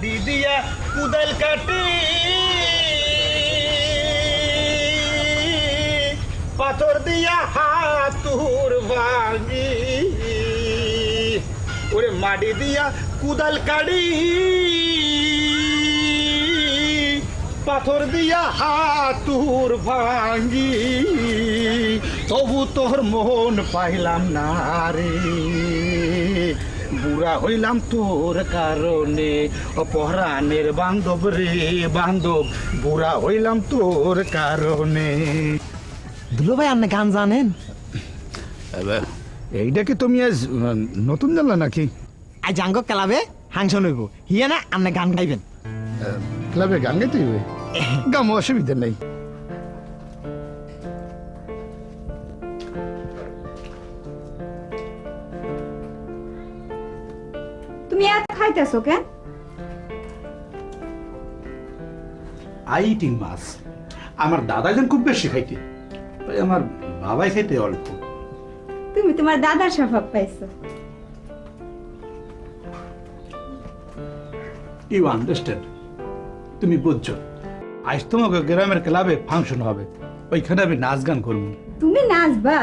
মাটি দিয়া কুদাল কাটি পাথর দিয়া হাতুর ভাঙি ওরে মাটি দিয়া কুদাল কাটি পাথর দিয়া হাতুর ভাঙি তবু তোর মন পাইলাম না রে বুড়া হইলাম তোর কারণে অপহরানের বান্ধব রে বান্ধব বুড়া হইলাম তোর কারণে। দুলো ভাই আপনি গান জানেন? এইটা কি তুমি আজ নতুন জানলা নাকি? আজ আঙ্গ ক্লাবে হাংশন হইব হিয়া না আপনি গান গাইবেন। ক্লাবে গান গাইতে হইবে? গামো অসুবিধা নেই। তুমি এত খাইতেছো কেন? আইটিং মাছ আমার দাদা যেন খুব বেশি খাইতে, আমার বাবাই খাইতে অল্প। তুমি তোমার দাদার স্বভাব পাইছো। ইউ আন্ডারস্ট্যান্ড, তুমি বুঝছো। আজ তোমাকে গ্রামের ক্লাবে ফাংশন হবে, ওইখানে আমি নাচ গান করবো। তুমি নাচবা?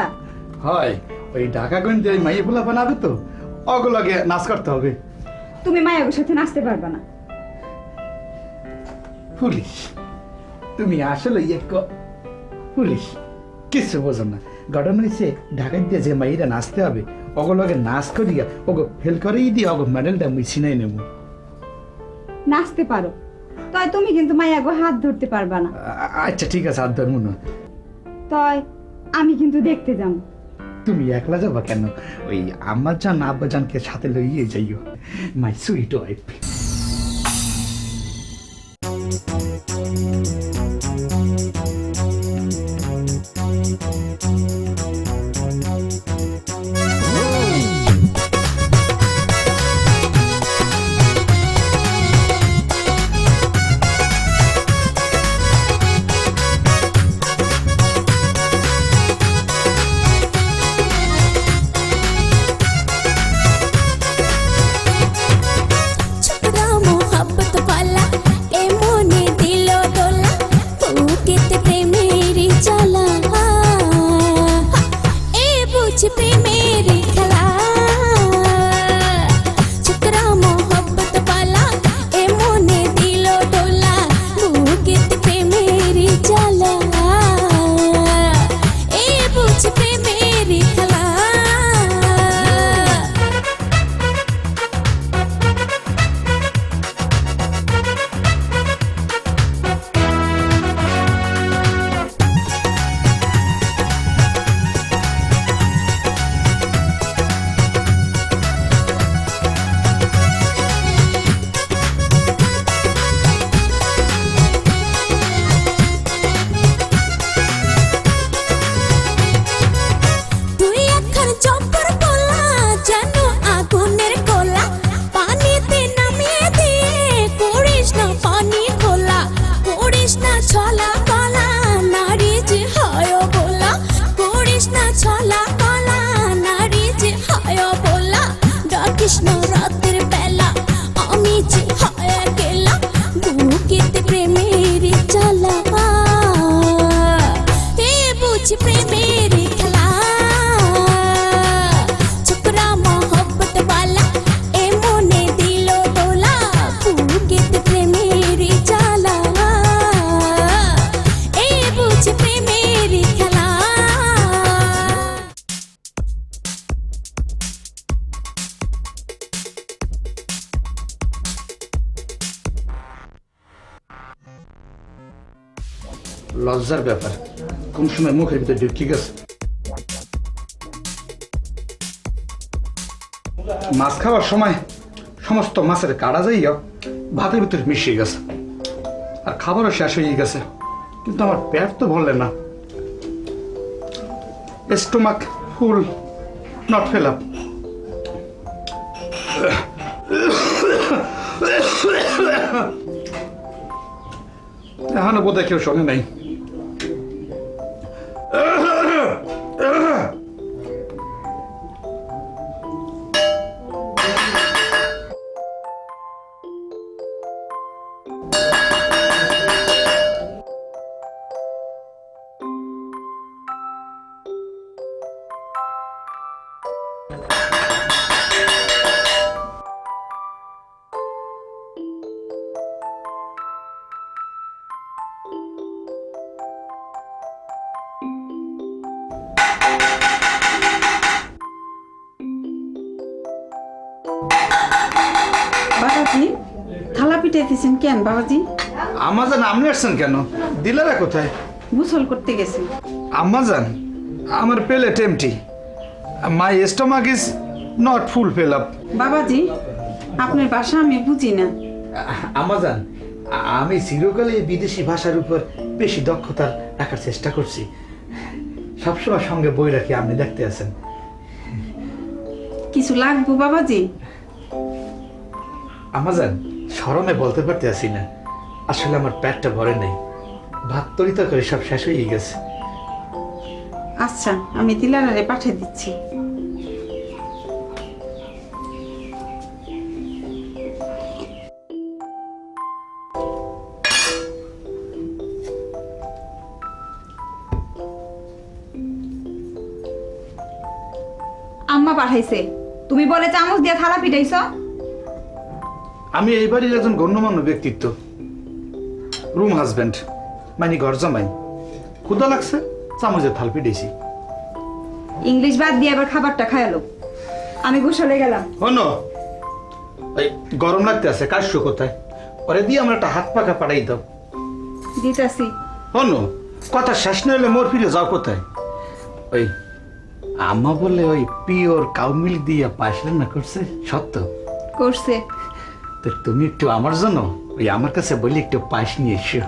হয়, ওই ঢাকা গঞ্জে মাইয়ে পোলা বানাবে তো, ওগুলোকে নাচ করতে হবে। তুমি মায়ের সাথে নাচতে পারবা না। পুলিশ, তুমি আসলে পুলিশ কিছু বোঝো না। ঘটনা হয়েছে ঢাকায় দিয়ে যে মাইরা নাচতে হবে, ওগুলোকে নাচ করিয়া ওগো ফেল করেই দিয়ে ওগো মেডেলটা মুই ছিনাই নেব। নাচতে পারো, তাই তুমি কিন্তু মায়াগো হাত ধরতে পারবা না। আচ্ছা ঠিক আছে, হাত ধরবো না। তাই আমি কিন্তু দেখতে যাব। তুমি একলা যাবা কেন? ওই আম্মা জান আব্বা জানকে সাথে লইয়ে যাইও। My sweet wife. লজ্জার ব্যাপার, কোন সময় মুখের ভিতরে ঢুকে গেছে। মাছ খাওয়ার সময় সমস্ত মাছের কাটা যাইয়া ভাতের ভিতরে মিশিয়ে গেছে, আর খাবারও শেষ হয়ে গেছে, কিন্তু আমার পেট তো ভরলে না। Stomach full, not fill up. এখনো বোধহয় কেউ শোনে নাই। পিটাইতেছেন কেন বাবাজি? আম্মাজান আপনি আসছেন কেন? দিলারা কোথায়? গোসল করতে গেছে। আম্মাজান আমার plate empty, my stomach is not full fill up. বাবাজি আপনার ভাষা আমি বুঝি না। আম্মাজান আমি চিরকালে বিদেশি ভাষার উপর বেশি দক্ষতা রাখার চেষ্টা করছি। সবসময় সঙ্গে বই রাখি, আপনি দেখতে আছেন। কিছু লাগবো বাবাজি? আম্মাজান শরমে বলতে পারতে আসি না, আসলে আমার পেটটা ভরে নেই, ভাত তরিতা করে সব শেষ হয়ে গেছে। আচ্ছা আমি দিলারারে পাঠিয়ে দিচ্ছি। আম্মা পাঠাইছে, তুমি বলে চামচ দিয়ে থালা পিটাইছ। আমি এই বাড়ির একজন গণ্যমান্য ব্যক্তিত্ব, রুম হাজবেন্ড, মানে ঘর জামাই। ক্ষুধা লাগছে, চামচের থাল পিটেছি। ইংলিশ বাদ দিয়ে এবার খাবারটা খায়ালো। আমি গোসলে গেলাম। হনো ওই গরম লাগতে আছে, কাশছো কোথায়? ওরে দিয়ে আমরা একটা হাত পাখা পাঠাই দাও। দিতাছি। হনো কথা শেষ না হলে মোর ফিরে যাও কোথায়? ওই আম্মা বলে ওই পিওর কাউ মিল্ক দিয়ে পায়েস রান্না করছে, সত্য? করছে। তো তুমি একটু আমার জন্য ওই আমার কাছে বলি একটু পায়েস নিয়ে এসো।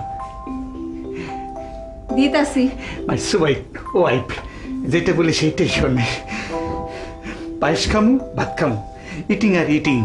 দিতাছি। মাই সুইট ওয়াইফ যেটা বলি সেইটাই শোনে। পায়েস খামু, ভাত খামু, ইটিং আর ইটিং।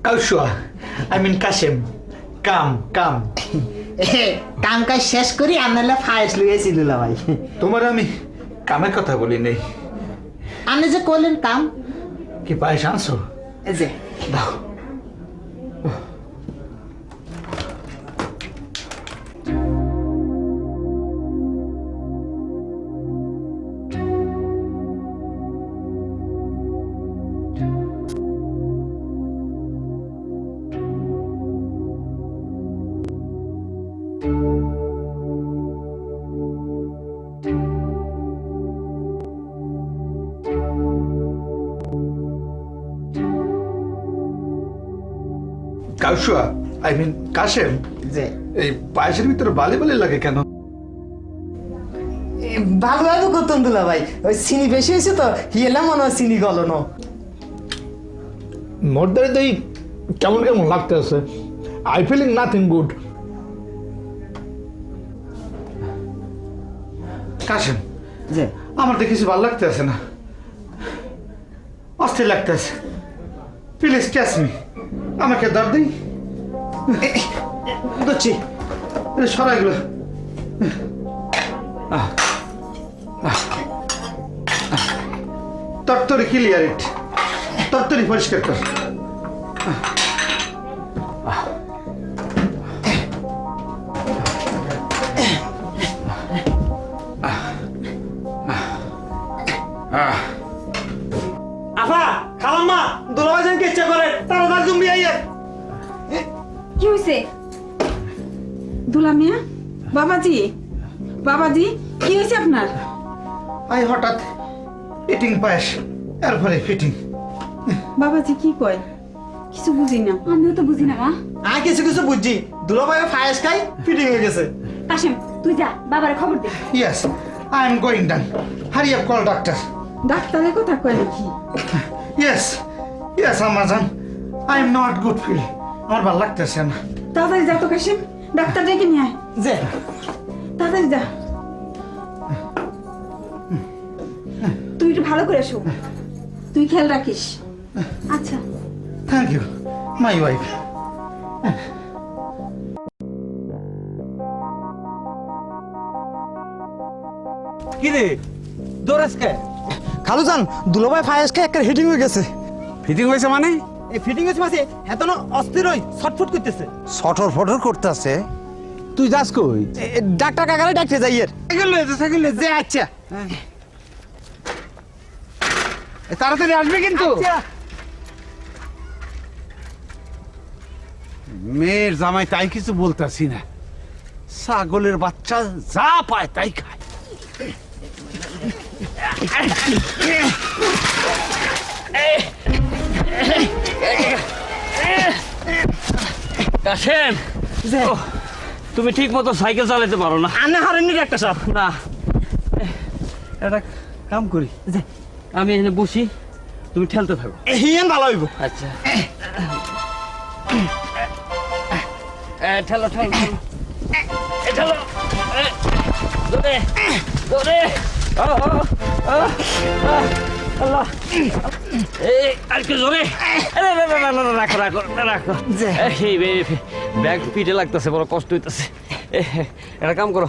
কাউশোয়া, I mean Kashem, come come. কাম কাজ শেষ করি আপনার ফাইস লুয়েছি দুলা ভাই। তোমার আমি কামের কথা বলি নেই। আপনি যে করলেন কাম, কি পায়েস আনছো? এই যে দাও। কাউশোয়া, আই মিন কাশেম, যে এই পায়েসের ভিতরে বালি বালি লাগে কেন? ভালো ভাবে করতাম দুলা ভাই, ওই চিনি বেশি হয়েছে তো হিয়েলাম মনে হয় চিনি গলনো। মোরদারিতেই কেমন কেমন লাগতে আছে। I feeling nothing good. Kashem, যে আমার তো কিছু ভালো লাগতে আছে না, অস্থির লাগতে আছে। প্লিজ ক্যাচ মি, আমাকে দর দিই। বুঝছি। সরাইগুলো তরতরি ক্লিয়ার ইট, তরতরি পরিষ্কার কর। আফা খালাম্মা দুলা ভাই যেন ইচ্ছা করে তাড়াতাড়ি তুমি আইয়া। কি হয়েছে? দুলা মিয়া, বাবাজি, বাবাজি কি হয়েছে আপনার? আই হঠাৎ ইটিং পায়েস, এরপরে ফিটিং। বাবাজি কি কয়? কিছু বুঝি না। আমিও তো বুঝি না মা। আমি কিছু কিছু বুঝছি, দুলা ভাই ফাইস খাই ফিটিং হয়ে গেছে। কাশেম তুই যা, বাবারে খবর দে। Yes, I am going done. Hurry up, call ডাক্তার। ডাক্তারের কথা কয় নাকি? ইয়েস ইয়েস আম্মাজান, I am not good feel. আমার ভালো লাগতেছে না। তাড়াতাড়ি যা তো কাশেম, ডাক্তার ডেকে নিয়ে আয়। যে তাড়াতাড়ি যা। তুই একটু ভালো করে শো, তুই খেয়াল রাখিস। আচ্ছা। Thank you my wife. কি রে দৌড়াস কে? খালু জান দুলা ভাই ফাইস খাই একটা হিটিং হয়ে গেছে। ফিটিং হয়েছে মানে? এই ফিটিং হয়েছে মাসে এত অস্থির হই ছটফট করতেছে। সটর ফটর করতেছে। তুই যাস কই? ডাক্তার কাকারে ডাকতে যাই এর। সাইকেল যে আচ্ছা তাড়াতাড়ি আসবে কিন্তু। মেয়ের জামাই তাই কিছু বলতাছি না, ছাগলের বাচ্চা যা পায় তাই খায়। কাশেম, ওহ, তুমি ঠিক মতো সাইকেল চালাতে পারো না। আনে হারেননি ডাক্তার সাহেব। না, একটা কাম করি, আমি এখানে বসি, তুমি ঠেলতে থাকো। হিয়েন ভালো হইব। আচ্ছা, ঠেলো ঠেলো ঠেলো, ঠেলো, ধরে ধরে, আল্লাহ, এই আর কি জোরে, রাখো রাখো রাখো। ব্যাগ পিঠে লাগতেছে, বড় কষ্ট হইতেছে। একটা কাম করো,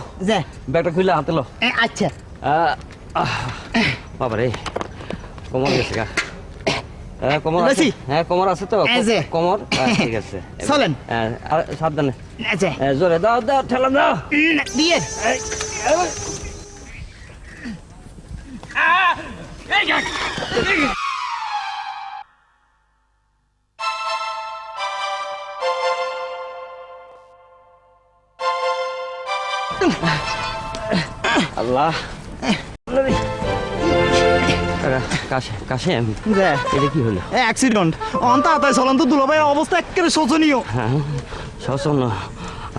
ব্যাগটা খুলে হাতে লো। আচ্ছা বাবা রে, কোমর গেছে গা। কোমর আছে? বেশি? হ্যাঁ কোমর আছে তো, এই যে। কোমর ঠিক আছে। চলেন। আর সাবধানে, আচ্ছা জোরে দাও দাও, ঠেলাম দাও। দিয়ে আল্লাহ, কাশেম, এটা কি হলো? অ্যাক্সিডেন্ট অন তাড়াতাড়ি চলেন তো, দুলাভাইয়ের অবস্থা একেবারে শোচনীয়। হ্যাঁ শোচনীয়,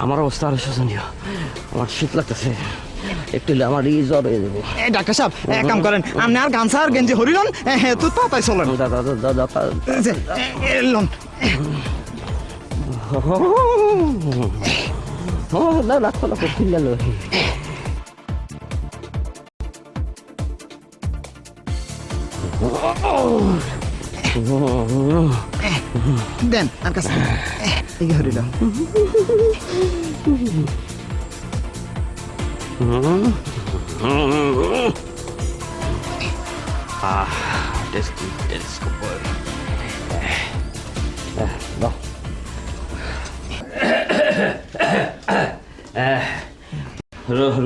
আমার অবস্থা আরো শোচনীয়। আমার শীত লাগতেছে, একটু হলে আমার জ্বর হয়ে যাবো। ডাক্তার সাহেব এক কাম করেন, আপনি আর গামছা আর গেঞ্জি হরিলন, তো তাড়াতাড়ি চলেন। দাদা দাদা এলন না রাখো রাখো, খুলে গেল। দেন আর কাছে এই হরিল।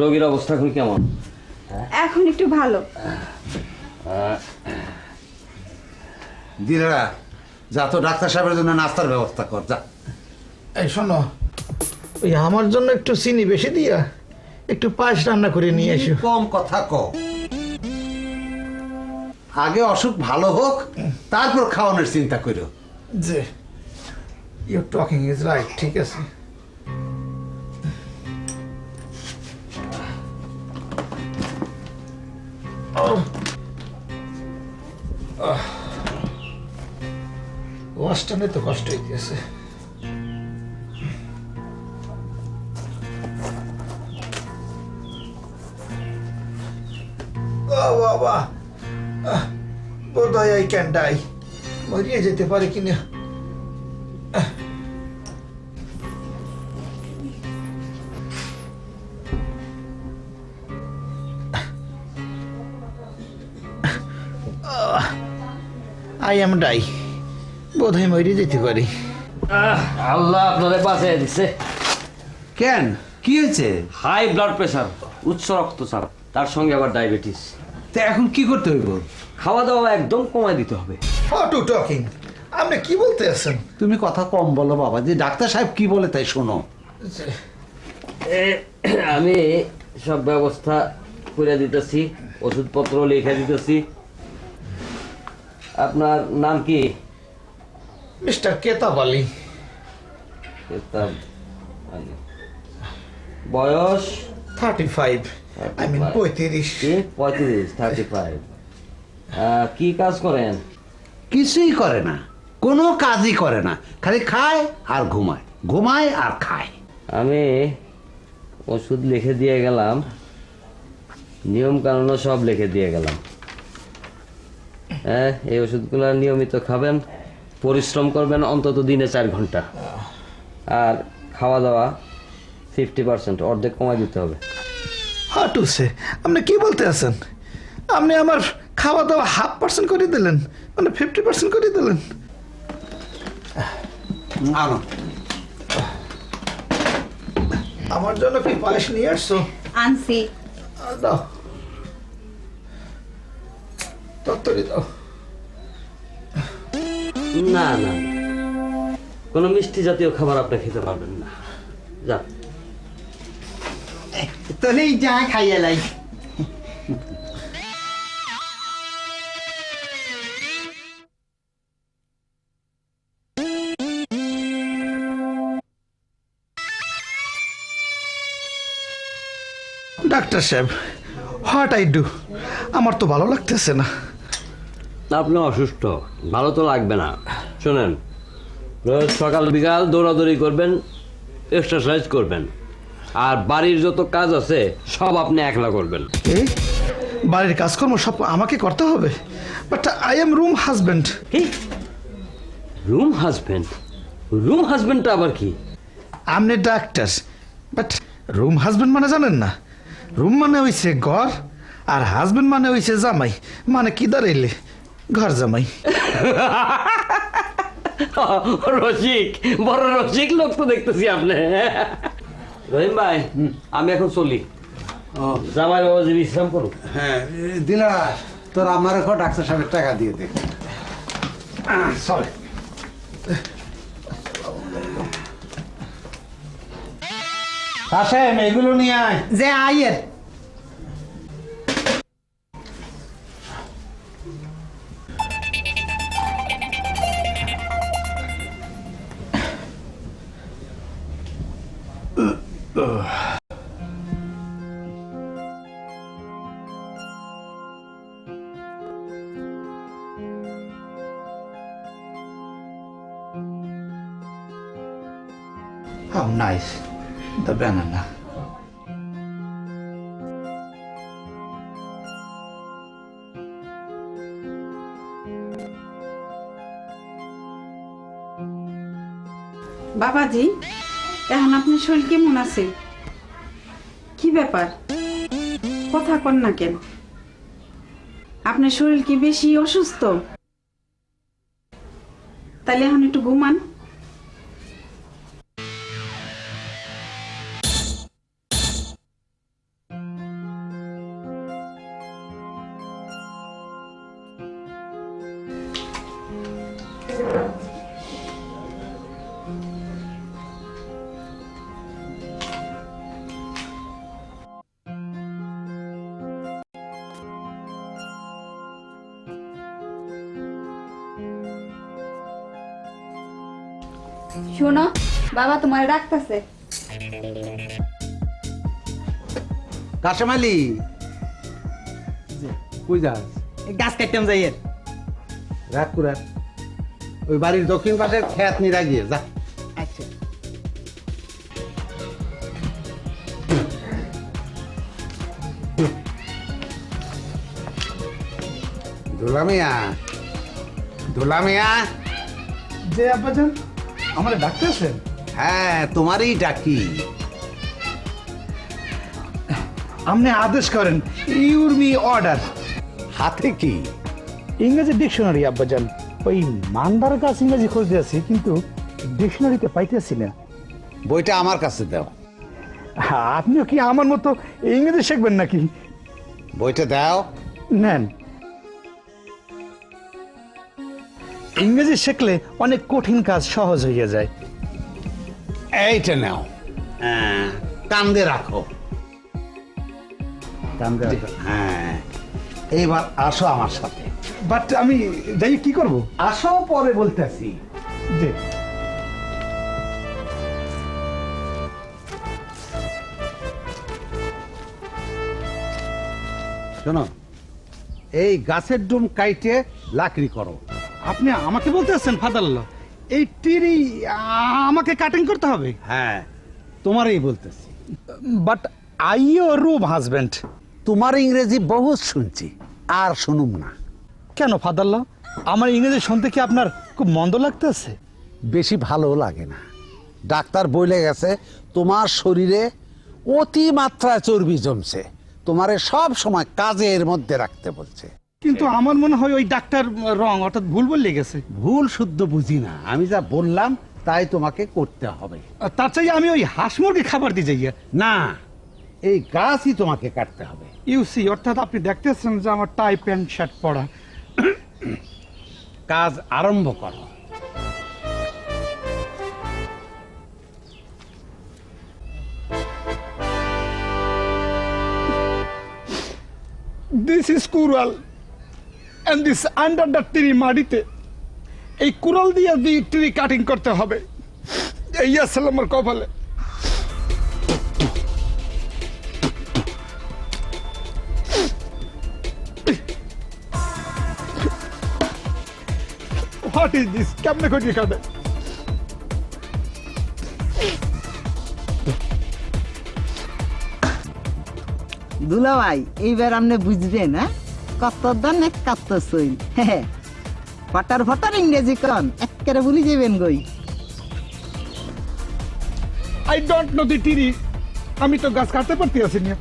রোগীর অবস্থা এখন কেমন? এখন একটু ভালো। দিলেরা যা তো ডাক্তার সাহেবের জন্য নাস্তার ব্যবস্থা কর যা। এই শোনো, ওই আমার জন্য একটু চিনি বেশি দিয়া একটু পায়েস রান্না করে নিয়ে এসো। কম কথা ক, আগে অসুখ ভালো হোক তারপর খাওয়ানোর চিন্তা করো। যে ইউর টকিং ইজ রাইট, ঠিক আছে। ওয়াশটানে তো কষ্ট হইতেছে। বাবা, বোধ হয় আই ক্যান ডাই, মরিয়ে যেতে পারে কিনা। আই এম ডাই, বোধ হয় মরিয়ে যেতে পারি। আল্লাহ আপনাদের বাঁচিয়ে দিচ্ছে। কেন কি হয়েছে? হাই ব্লাড প্রেশার, উচ্চ রক্তচাপ, তার সঙ্গে আবার ডায়াবেটিস। তা এখন কি করতে হইব? খাওয়া দাওয়া একদম কমায় দিতে হবে। What you talking? আপনি কি বলতে আছেন? তুমি কথা কম বলো বাবা, যে ডাক্তার সাহেব কি বলে তাই শোনো। আমি সব ব্যবস্থা করে দিতেছি, ওষুধপত্র লিখে দিতেছি। আপনার নাম কি? মিস্টার কেতাব আলী। বয়স? 35, I mean 35। 35। কি কাজ করেন? কিছুই করে না, কোনো কাজই করে না, খালি খায় আর ঘুমায়, ঘুমায় আর খায়। আমি ওষুধ লিখে দিয়ে গেলাম, নিয়ম কানুন সব লিখে দিয়ে গেলাম। হ্যাঁ, এই ওষুধগুলো নিয়মিত খাবেন, পরিশ্রম করবেন অন্তত দিনে 4 ঘন্টা, আর খাওয়া দাওয়া 50% অর্ধেক কমাই দিতে হবে। How to say? আপনি কি বলতে আছেন? আপনি আমার খাওয়া দাওয়া 1/2% করে দিলেন, মানে 50% করে দিলেন। আনো। আমার জন্য কি পায়েস নিয়ে আসছো? আনছি। দাও, তরকারি দাও। না না, কোনো মিষ্টি জাতীয় খাবার আপনি খেতে পারবেন না। যা। তাহলে যা খাইয়া লাই। ডাক্তার সাহেব, হোয়াট আই ডু? আমার তো ভালো লাগতেছে না। আপনি অসুস্থ, ভালো তো লাগবে না। শোনেন, রোজ সকাল বিকাল দৌড়াদৌড়ি করবেন, এক্সারসাইজ করবেন, আর বাড়ির যত কাজ আছে সব আপনি একলা করবেন। এই বাড়ির কাজকর্ম সব আমাকে করতে হবে? But I am room husband. কি রুম হাজবেন্ড? রুম হাজবেন্ডটা আবার কি? আপনি ডাক্তার, বাট রুম হাজব্যান্ড মানে জানেন না? রুম মানে হইছে ঘর, আর হাজব্যান্ড মানে হইছে জামাই। মানে কি দাঁড়াইলে ঘর জামাই। রসিক, বড় রসিক লোক তো দেখতেছি আপনি। রহিম ভাই, আমি এখন চলি। জামাই বাবা যে বিশ্রাম করুক। হ্যাঁ দিলা, তোর আমার এখন ডাক্তার সাহেবের টাকা দিয়ে দে। সরি। কাশেম, এগুলো নিয়ে আয়। যে আয়ের How nice, the banana. বাবাজি, এখন আপনার শরীর কেমন আছে? কি ব্যাপার, কথা কন না কেন? আপনার শরীর কি বেশি অসুস্থ? তাহলে এখন একটু ঘুমান। শোনো, বাবা তোমার ডাকতেছে। কাশেম আলী, কই যাস? গাছ কাটতাম যাই এর। রাগ করে ওই বাড়ির দক্ষিণ পাশের খেত নিরা গিয়ে যা। আচ্ছা। দোলামিয়া, দোলামিয়া। যে আব্বাজান, আমার ডাক্তার আছেন? হ্যাঁ, তোমারই ডাকি। আপনি আদেশ করেন, ইউর মি অর্ডার। হাতে কি? ইংরেজি ডিকশনারি আব্বাজান। ওই মানদার কাছে ইংরেজি খুঁজতে আছি, কিন্তু ডিকশনারিতে পাইতেছি না। বইটা আমার কাছে দাও। আপনিও কি আমার মতো ইংরেজি শিখবেন নাকি? বইটা দাও। নেন। ইংরেজি শিখলে অনেক কঠিন কাজ সহজ হয়ে যায়। এইটা নাও। হ্যাঁ, কান্দে রাখো। কান্দে রাখো। হ্যাঁ, এইবার আসো আমার সাথে। বাট আমি যাই কি করব? আসো, পরে বলতেছি। জি। শোনো, এই গাছের ডুম কাইটে লাকড়ি করো। আপনি আমাকে বলতে আছেন ফাদারল্লাহ, এই টিরি আমাকে কাটিং করতে হবে? হ্যাঁ, তোমারই বলতেছি। But I your room husband. তোমার ইংরেজি বহুত শুনছি, আর শুনুম না। কেন ফাদারল্লাহ, আমার ইংরেজি শুনতে কি আপনার খুব মন্দ লাগতেছে? বেশি ভালো লাগে না। ডাক্তার বলে গেছে তোমার শরীরে অতি মাত্রায় চর্বি জমছে, তোমারে সব সময় কাজের মধ্যে রাখতে বলছে। কিন্তু আমার মনে হয় ওই ডাক্তার রং অর্থাৎ ভুল বললে গেছে। ভুল শুদ্ধ বুঝি না, আমি যা বললাম তাই তোমাকে করতে হবে। তার চাই আমি ওই হাঁস মুরগি খাবার দিয়ে যাই। না, এই গাছই তোমাকে কাটতে হবে। ইউসি অর্থাৎ আপনি দেখতেছেন যে আমার টাই প্যান্ট শার্ট পরা। কাজ আরম্ভ করো। দিস ইজ কুরাল and this under the tree মাটিতে এই কুরাল দিয়ে ট্রি কাটিং করতে হবে। এই আসলে আমার কপালে। What is this? কেমনে করিয়ে কাটে? দুলা ভাই এইবার আপনি বুঝবেন, হ্যাঁ কত দান এক কাত্ত সই। ফটার ফটার ইংরেজি কন একেবারে ভুলি যাবেন গই। I don't know the tree. আমি তো গাছ কাটতে পারতে আছি না।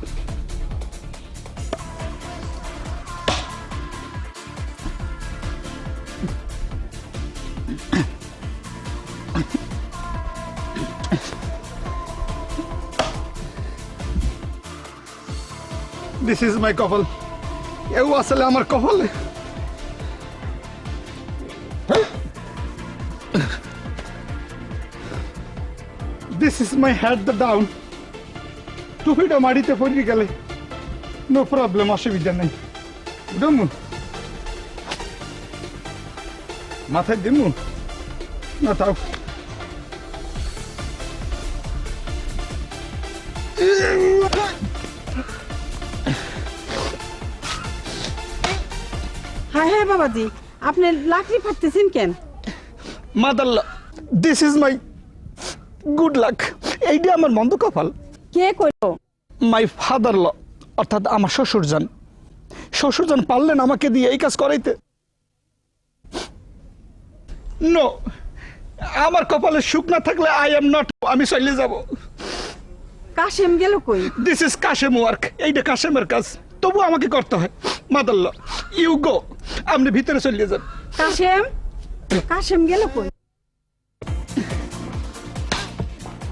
This is my কপাল। এও আসলে আমার কপালে। This is my head down. টুপিটা মাটিতে পড়ে গেলে নো প্রবলেম, অসুবিধা নেই। দমু মাথায় দিমু না তাও। হ্যাঁ হ্যাঁ বাবাজি, আপনি লাকড়ি ফাটতেছেন কেন? মাদাল্লা, this is my good luck. এইটা আমার মন্দ কপাল। কে কইলো? মাই ফাদার ল অর্থাৎ আমার শ্বশুরজান। শ্বশুরজান পারলেন আমাকে দিয়ে এই কাজ করাইতে? নো, আমার কপালে সুখ না থাকলে আই এম নট। আমি চলে যাব। কাশেম গেল কই? This is Kashem work. এইটা কাশেমের কাজ, তবু আমাকে করতে হয়। মাদাল্লা, ইউ গো। আপনি ভিতরে চলে যান। কাশেম, কাশেম গেল কই?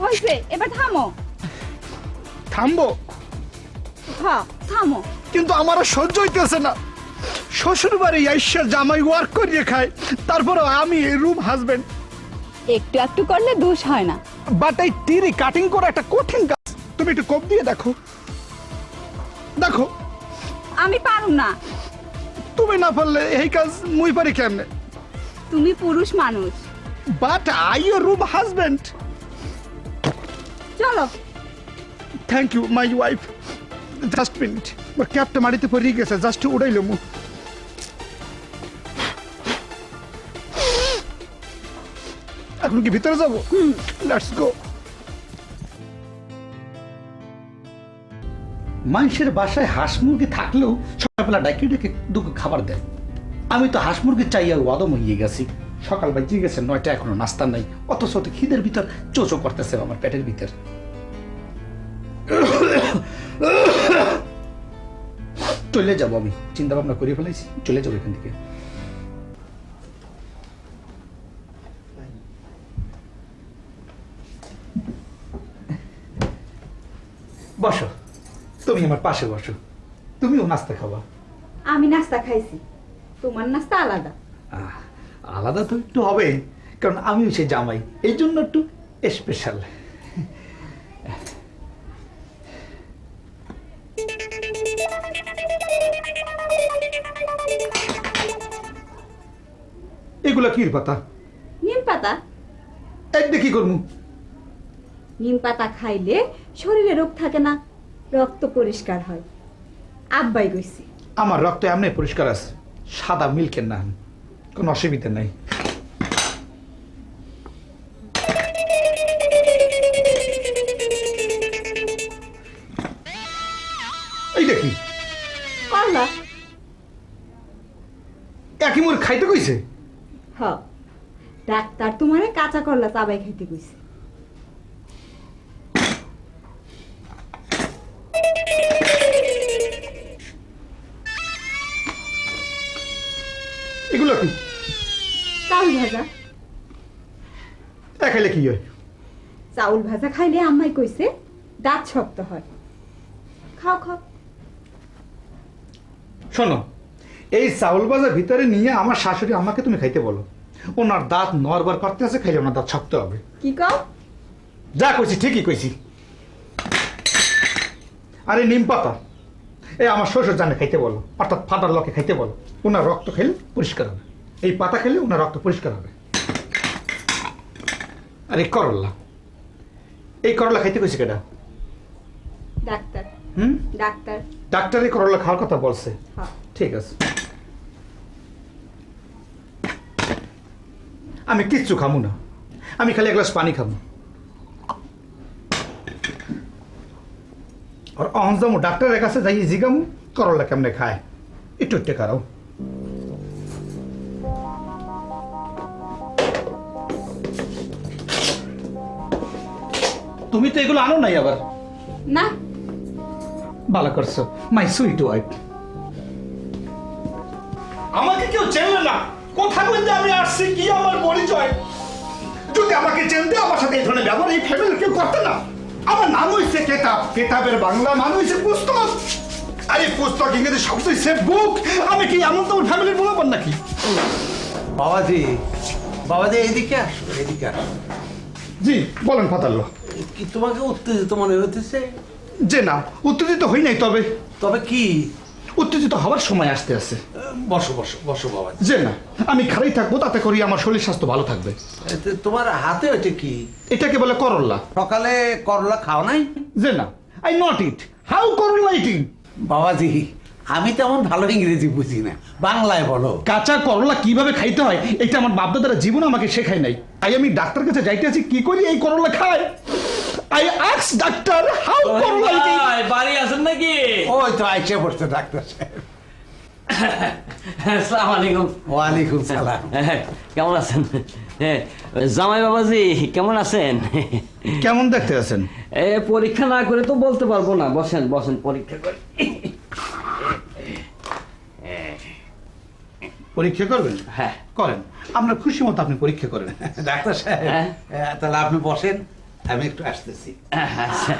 হইছে, এবার থামো। থামবো? হ্যাঁ থামো। কিন্তু আমার আর সহ্য হইতেছে না। শ্বশুর বাড়ি আইসা জামাই ওয়ার্ক করিয়ে খায়, তারপরে আমি রুম হাজবেন্ড। একটু একটু করলে দোষ হয় না। বাট এই টিরি কাটিং করা একটা কঠিন কাজ। তুমি একটু কোপ দিয়ে দেখো। দেখো, আমি পারুম না। তুমি না পারলে এই কাজ মুই পারি কেমনে? তুমি পুরুষ মানুষ। But I your room husband. চলো। Thank you my wife. Just minute, ওর ক্যাপটা মাটিতে পড়ে গেছে, জাস্ট উড়াইলো মু। এখন কি ভিতরে যাবো? Let's go. মানুষের বাসায় হাঁস মুরগি থাকলেও সকালবেলা ডাকি ডেকে দুটো খাবার দেয়। আমি তো হাঁস মুরগি চাইয়া ওয়াদম হয়ে গেছি। সকাল বাজে গেছে 9টা, এখনো নাস্তা নাই। অথচ খিদের ভিতর চোচো করতেছে আমার পেটের ভিতর। চলে যাবো আমি, চিন্তা ভাবনা করে ফেলেছি, চলে যাবো এখান থেকে। বসো, তুমি আমার পাশে বসো। তুমিও নাস্তা খাবা। আমি নাস্তা খাইছি, তোমার নাস্তা আলাদা। আলাদা তো একটু হবে, কারণ আমিও সে জামাই, এই জন্য একটু স্পেশাল। এগুলা কি পাতা? নিম পাতা। একদিকে কি করবো? নিম পাতা খাইলে শরীরে রোগ থাকে না, রক্ত পরিষ্কার হয়। আব্বাই কইছি। আমার রক্ত এমনি পরিষ্কার আছে, সাদা মিল্কের না, কোনো অসুবিধা নাই। এইটা কি? করলা। একই মোর খাইতে কইছে? হ, ডাক্তার তোমারে কাঁচা করলা চাবাই খাইতে কইছে। কি হয়? চাউল ভাজা খাইলে আম্মাই কইছে দাঁত শক্ত হয়। খাও খাও। শোনো, এই চাউল ভাজা ভিতরে নিয়ে আমার শাশুড়ি আমাকে তুমি খাইতে বলো। ওনার দাঁত নড়বার করতে আছে, খাইলে ওনার দাঁত শক্ত হবে। কি কও? যা কইছি ঠিকই কইছি। আরে নিম পাতা এই আমার শ্বশুর জানে খাইতে বলো, অর্থাৎ ফাদার লকে খাইতে বলো। ওনার রক্ত খেলে পরিষ্কার হবে, এই পাতা খেলে ওনার রক্ত পরিষ্কার হবে। আর এই করল্লা, এই করল্লা খাইতে কইছি কেডা? ডাক্তার। হুম, ডাক্তার। ডাক্তার এই করল্লা খাওয়ার কথা বলছে। হ্যাঁ। ঠিক আছে, আমি কিচ্ছু খামু না, আমি খালি এক গ্লাস পানি খাবো। আর অহংজামু ডাক্তারের কাছে যাই জিগামু করল্লা কেমনে খায়, একটু একটু খাও। তুমি তো এগুলো আনো নাই আবার? না। ভালো করছো, মাই সুইট ওয়াইফ। আমাকে কেউ চেনলে না, কথা বলতে আমি আসছি, কি আমার পরিচয়? যদি আমাকে চেনতে আমার সাথে এই ধরনের ব্যবহার এই ফ্যামিলির কেউ করতে না। আমার নাম হয়েছে কেতাব, কেতাবের বাংলা মান হয়েছে পুস্তক। আরে পুস্তক ইংরেজি শব্দ হচ্ছে বুক। আমি কি এমন তোমার ফ্যামিলির বলবেন নাকি? বাবাজি, বাবাজি এদিকে আসো, এদিকে আসো। জি বলেন ফাতাল্লাহ। কি তোমাকে উত্তেজিত মনে হইতেছে? যে না, উত্তেজিত হই নাই, তবে তবে কি? উত্তেজিত হওয়ার সময় আসতে আছে। বসো বসো বসো বাবাজি। যে না, আমি খালি থাকবো, তাতে করি আমার শরীর স্বাস্থ্য ভালো থাকবে। তোমার হাতে ওইটা কি? এটাকে বলে করল্লা। সকালে করলা খাও নাই? যে না, আই নট ইট। হাউ করল্লা ইটিং? বাবাজি আমি তেমন ভালো ইংরেজি বুঝি না, বাংলায় বলো। কাঁচা করলা কিভাবে খাইতে হয় এটা আমার বাপদাদারা জীবনে আমাকে শেখায় নাই। তাই আমি ডাক্তার কাছে যাইতে আছি, কি করি এই করলা খায়। আই আস্ক ডাক্তার হাউ করলা ইটিং। বাড়ি আছেন নাকি? ওই তো আইসে পড়ছে ডাক্তার সাহেব। আসসালামু আলাইকুম। ওয়ালাইকুম সালাম। কেমন আছেন? জামাই বাবাজি কেমন আছেন? কেমন দেখতে আছেন? পরীক্ষা না করে তো বলতে পারবো না। বসেন বসেন, পরীক্ষা করে। পরীক্ষা করবেন? হ্যাঁ করেন, আপনার খুশি মতো আপনি পরীক্ষা করেন। ডাক্তার সাহেব তাহলে আপনি বসেন, আমি একটু আসতেছি। আচ্ছা।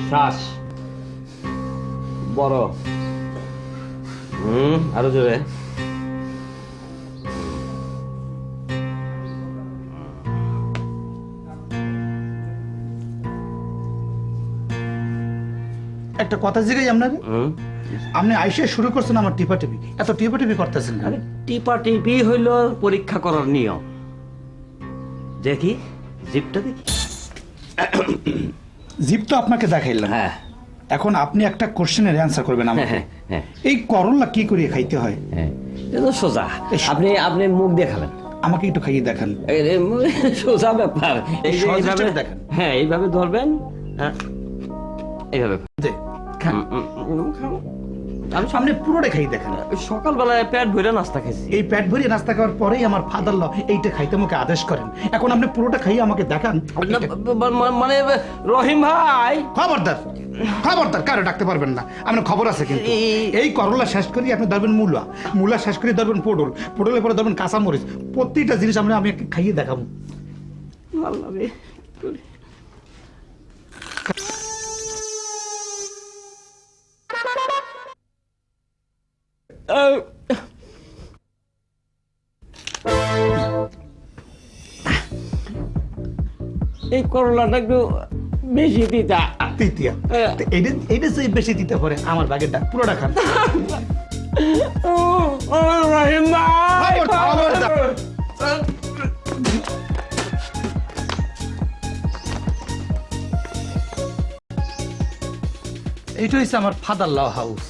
শ্বাস বড়, আরো জোরে। একটা কথা জিগাই আপনার, আপনি আইসে শুরু করছেন আমার টিপাটিপি, এত টিপাটিপি করতেছেন। আরে টিপা টিপি হইল পরীক্ষা করার নিয়ম। দেখি জিপটা দেখি। জিপ তো আপনাকে দেখাইলাম। হ্যাঁ এখন আপনি একটা কোশ্চেনের অ্যান্সার করবেন আমাকে। হ্যাঁ, হ্যাঁ। এই করলা কি করে খাইতে হয়? হ্যাঁ, এটা তো সোজা। আপনি আপনি মুখ দেখাবেন, আমাকে একটু খাইয়ে দেখান। সোজা ব্যাপার। এই যে সহজ এইভাবে হিসেবে দেখেন। হ্যাঁ, এইভাবে ধরবেন, এইভাবে দে, খান। খাও। আমি সামনে পুরোটা খাইয়ে দেখান। সকালবেলায় পেট ভরে নাস্তা খেয়েছি। এই পেট ভরিয়ে নাস্তা খাওয়ার পরেই আমার ফাদার ল এইটা খাইতে আমাকে আদেশ করেন। এখন আপনি পুরোটা খাইয়ে আমাকে দেখান। মানে রহিম ভাই, খবরদার খবরদার, কারো ডাকতে পারবেন না। আপনার খবর আছে কিন্তু। এই করলা শেষ করি আপনি ধরবেন মূলা, মূলা শেষ করে ধরবেন পটল, পটলের পরে ধরবেন কাঁচামরিচ। প্রত্যেকটা জিনিস আমি খাইয়ে দেখাবো। ভালো লাগে। এই করলাটা একটু বেশি তিতা। তৃতীয় এইটা সেই বেশি দিতে পারে আমার বাগেরটা পুরোটা খান। রহিম ভাই, খবরদার। এইটা হচ্ছে আমার ফাদার ল হাউস।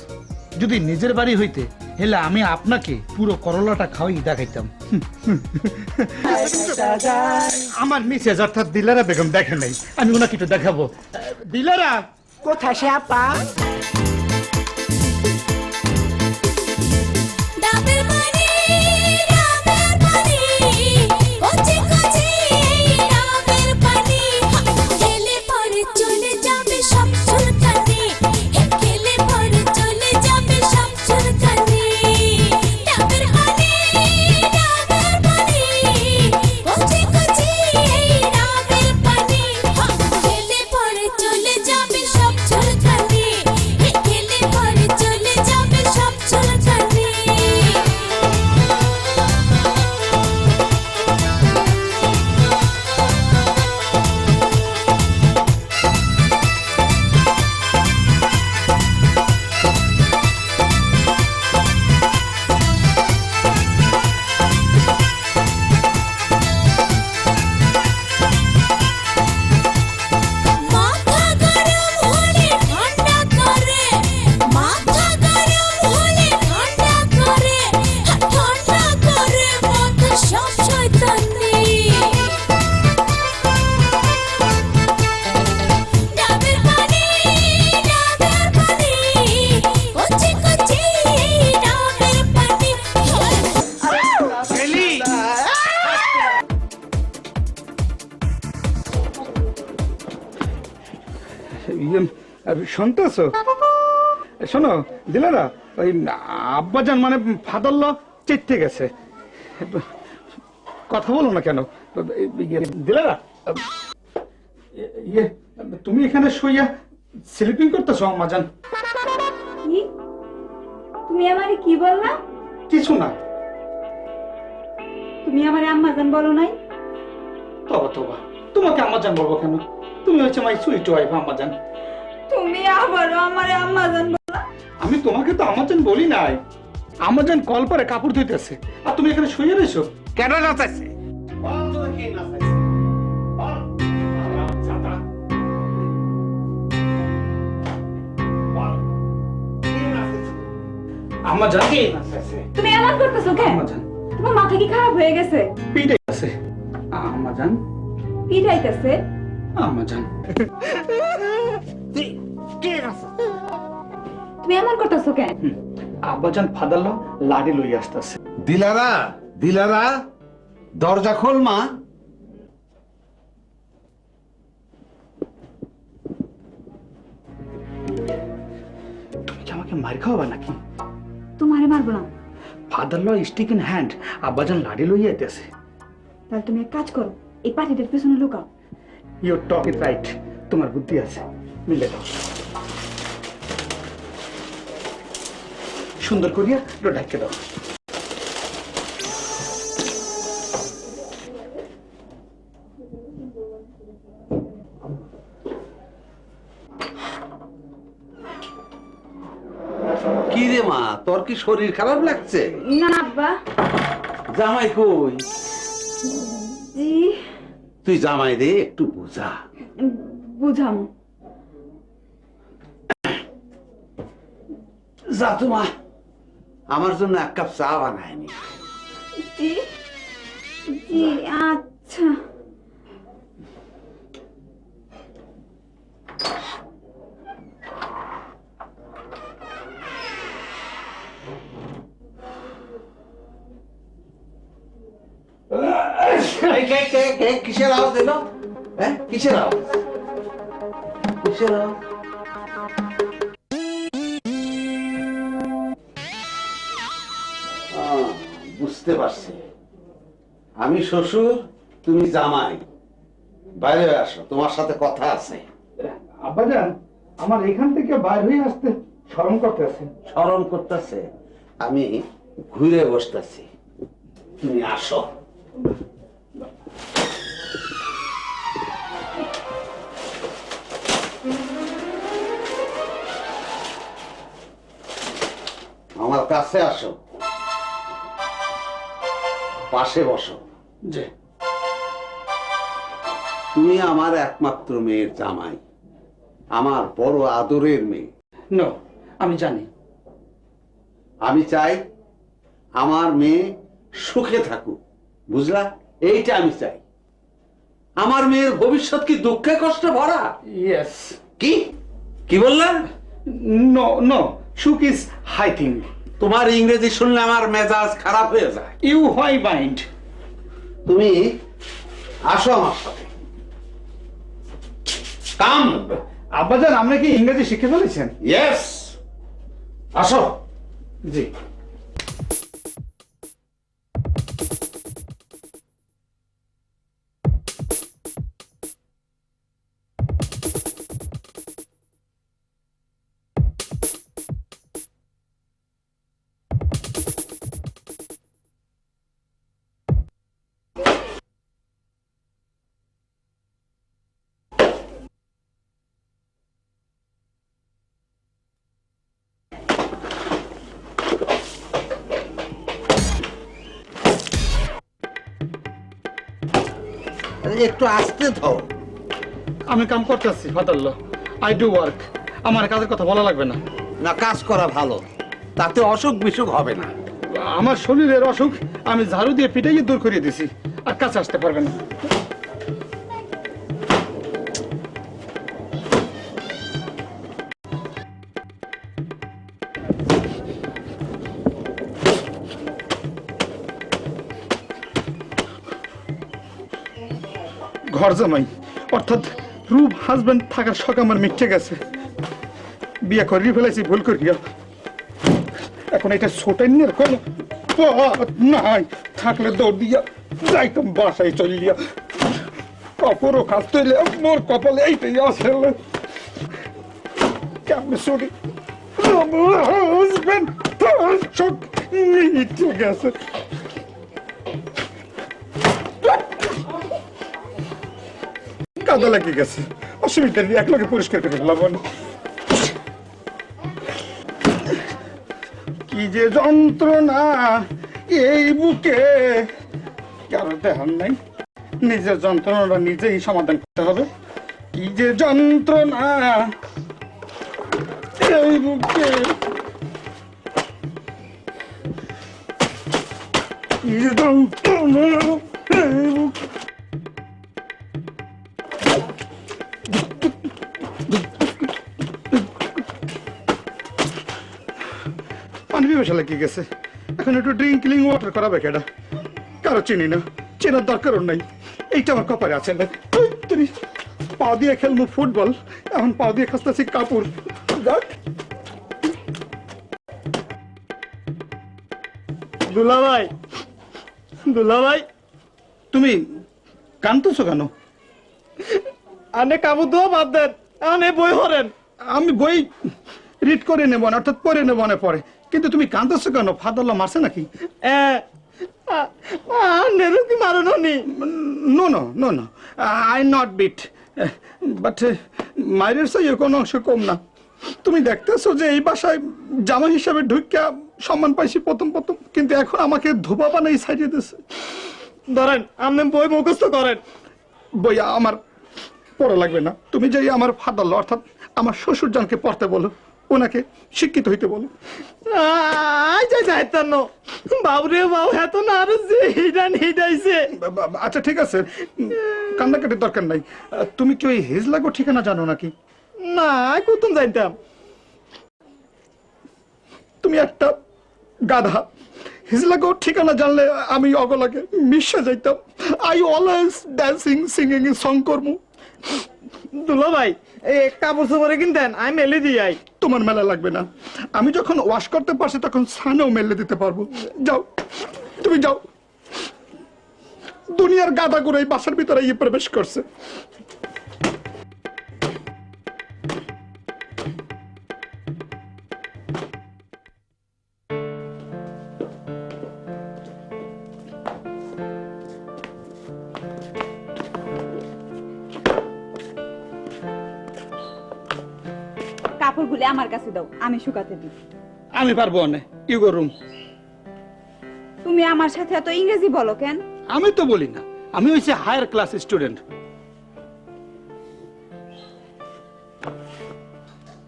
যদি নিজের বাড়ি হইতে হেলে আমি আপনাকে পুরো করলাটা খাওয়াই দেখাইতাম। আমার মিসেস অর্থাৎ দিলারা বেগম দেখেন নাই, আমি ওনাকে একটু দেখাবো। দিলারা কোথায় সে আপা? ডাবের পানি ডাবের পানি কচি কচি ডাবের পানি খেলে পরে চলে যাবে সব চুলকানি খেলে পরে চলে যাবে সব চুলকানি ডাবের পানি ডাবের পানি কচি কচি ডাবের পানি খেলে পরে চলে যাবে সব চুলকানি খেলে পরে চলে যাবে সব চুলকানি মাথা গরম হলে ঠান্ডা করে মাথা গরম হলে ঠান্ডা করে মাথা সব শয়তানি ডাবের পানি ডাবের পানি কচি কচি ডাবের পানি শুনতেছ? শোনো দিলারা, ওই আব্বাজান মানে ফাদার ল চেতে গেছে। কথা বলো না কেন দিলারা? ইয়ে, তুমি এখানে শুইয়া স্লিপিং করতেছো আম্মাজান? কি তুমি আমারে কি বললা? কিছু না। তুমি আমারে আম্মাজান বলো নাই? তবা তবা, তোমাকে আম্মাজান বলবো কেন? তুমি হচ্ছে মাই সুইট ওয়াইফ আম্মাজান। তুমি আবারও আমারে আম্মাজান বললা? আমি তোমাকে তো আম্মাজান বলি নাই। আম্মাজান কল পরে কাপড় ধুইতেছে আর তুমি এখানে শুয়ে রয়েছো। কেন নাচাইছে? আম্মাজান তুমি এমন করতেছো কেন? আম্মাজান তোমার মাথা কি খারাপ হয়ে গেছে? পিটাই আছে। আম্মাজান পিটাইতেছে? আম্মাজান তুমি এমন করতেছো কেন? আব্বাজান ফাদার ল লাড়ি লই আসতেছে। দিলারা দিলারা, দরজা খোল মা। তুমি কি আমাকে মার খাওয়াবা নাকি? তোমারে মারবো না। Father law stick in hand, আব্বাজান লাড়ি লই আইতেছে। তাহলে তুমি এক কাজ করো, এই পাটিটার পেছনে লুকাও। ইউর টক ইজ রাইট, তোমার বুদ্ধি আছে, মিলে দাও। সুন্দর করিয়া ঢাকে দাও। কি রে মা, তোর কি শরীর খারাপ লাগছে? না আব্বা। জামাই কই? জি তুই জামাই রে একটু বুঝা। বুঝাম। যা তো মা, আমার জন্য এক কাপ চা বানায়নি। জি জি আচ্ছা। কিসের আওয়াজ এলো? হ্যাঁ, কিসের আওয়াজ? কিসের আওয়াজ? বুঝতে পারছি, আমি শ্বশুর, তুমি জামাই। বাইরে আসো, তোমার সাথে কথা আছে। আব্বাজান, আমার এখান থেকে বাইর হয়ে আসতে শরম করতেছে। শরম করতেছে? আমি ঘুরে বসতেছি, তুমি আসো। আমার কাছে আসো, পাশে বসো। যে তুমি আমার একমাত্র মেয়ের জামাই, আমার বড় আদরের মেয়ে। নো, আমি জানি। আমি চাই আমার মেয়ে সুখে থাকুক, বুঝলা? এইটা আমি চাই। আমার মেয়ের ভবিষ্যৎ কি দুঃখে কষ্টে ভরা? ইয়েস। কি কি বললেন? নো নো, সুখ ইজ হাই থিং। তোমার ইংরেজি শুনলে আমার মেজাজ খারাপ হয়ে যায়। You why mind. তুমি আসো আমার সাথে, কাম। আব্বাজান, আপনি কি ইংরেজি শিখে ফেলেছেন? ইয়েস, আসো। জি। একটু আসতে দাও। আমি কাম করতেছি ফাদারল্লাহ, আই ডু ওয়ার্ক। আমার কাজের কথা বলা লাগবে না। না, কাজ করা ভালো, তাতে অসুখ বিসুখ হবে না। আমার শরীরের অসুখ আমি ঝাড়ু দিয়ে পিটাইয়ে দূর করিয়ে দিছি, আর কাছে আসতে পারবে না। ঘর জামাই অর্থাৎ রূপ হাজবেন্ড থাকার শখ আমার মিটে গেছে। বিয়ে করিয়ে ফেলেছি ভুল করিয়া। এখন এটা ছোটাইনের কোনো পথ নাই, থাকলে দৌড় দিয়া যাইতাম বাসায় চলিয়া। কপরও কাজ তৈলে মোর কপালে এইটাই আসলে কেমন ছুটি হাজবেন্ড থাকার শখ মিটে গেছে। কাদা লাগে গেছে, অসুবিধা নেই, এক লগে পরিষ্কার করে ফেললাম। কি যে যন্ত্রণা এই বুকে, কারো দেহার নাই। নিজের যন্ত্রণাটা নিজেই সমাধান করতে হবে। কি যে যন্ত্রণা এই বুকে, কি যে যন্ত্রণা এই বুকে। পানি পিপাসা লেগে গেছে, এখন একটু ড্রিঙ্কলিং ওয়াটার করাবে কেডা? কারো চিনি না, চেনার দরকারও নাই। এইটা আমার কপালে আছে না। পা দিয়ে খেলবো ফুটবল, এখন পা দিয়ে খাসতেছি কাপড়। দুলাভাই, দুলাভাই, তুমি কাঁদতেছো কেন? আনে কাবু তো বাদ দেন, আনে বই হরেন। আমি বই রিড করে নেবো না, অর্থাৎ পড়ে নেবো না পরে, কিন্তু তুমি কাঁদতেছো কেন? ফাদারলা মারছে নাকি? আনেরও কি মারণ নি? No no no no, I not beat, but মায়ের সাথে কোনো অংশ কম না। তুমি দেখতেছো যে এই বাসায় জামা হিসাবে ঢুকিয়া সম্মান পাইছি প্রথম প্রথম, কিন্তু এখন আমাকে ধোপা বানাই সাইডে দিচ্ছে। ধরেন আপনি বই মুখস্থ করেন। বই আমার পড়া লাগবে না, তুমি যাই আমার ফাদারলা অর্থাৎ আমার শ্বশুর জানকে পড়তে বলো, ওনাকে শিক্ষিত হইতে বলো। বাবুরে বাবু, এত না আরো যে হিডান হিডাইছে। আচ্ছা ঠিক আছে, কান্নাকাটির দরকার নাই। তুমি কি ওই হেজলাগো ঠিকানা জানো নাকি? না, কুতুম জানতাম। তুমি একটা গাধা। হিজলাগো ঠিকানা জানলে আমি অগলাগে মিশে যাইতাম। I always dancing singing song করবো। দুলাভাই, এই কাপড় চোপড়ে কিনতেন, আমি মেলে দিই। তোমার মেলা লাগবে না, আমি যখন ওয়াশ করতে পারছি তখন সানেও মেলে দিতে পারবো। যাও, তুমি যাও। দুনিয়ার গাধা গুলো এই বাসার ভিতরে ইয়ে প্রবেশ করছে। কাপড়গুলো আমার কাছে দাও, আমি শুকাতে দিই। আমি পারবো না, ইউ গো রুম। তুমি আমার সাথে এত ইংরেজি বলো কেন? আমি তো বলি না, আমি হইছে হায়ার ক্লাস স্টুডেন্ট।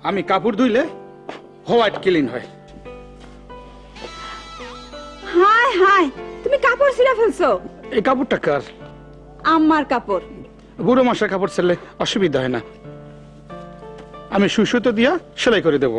আমি কাপড় ধুইলে হোয়াইট ক্লিন হয়। হাই হাই, তুমি কাপড় ছিঁড়ে ফেলছো। এই কাপড়টা কার? আমার কাপড়। বুড়ো মশার কাপড় ছেলে অসুবিধা হয় না, আমি সুসুতো দিয়া সেলাই করে দেবো।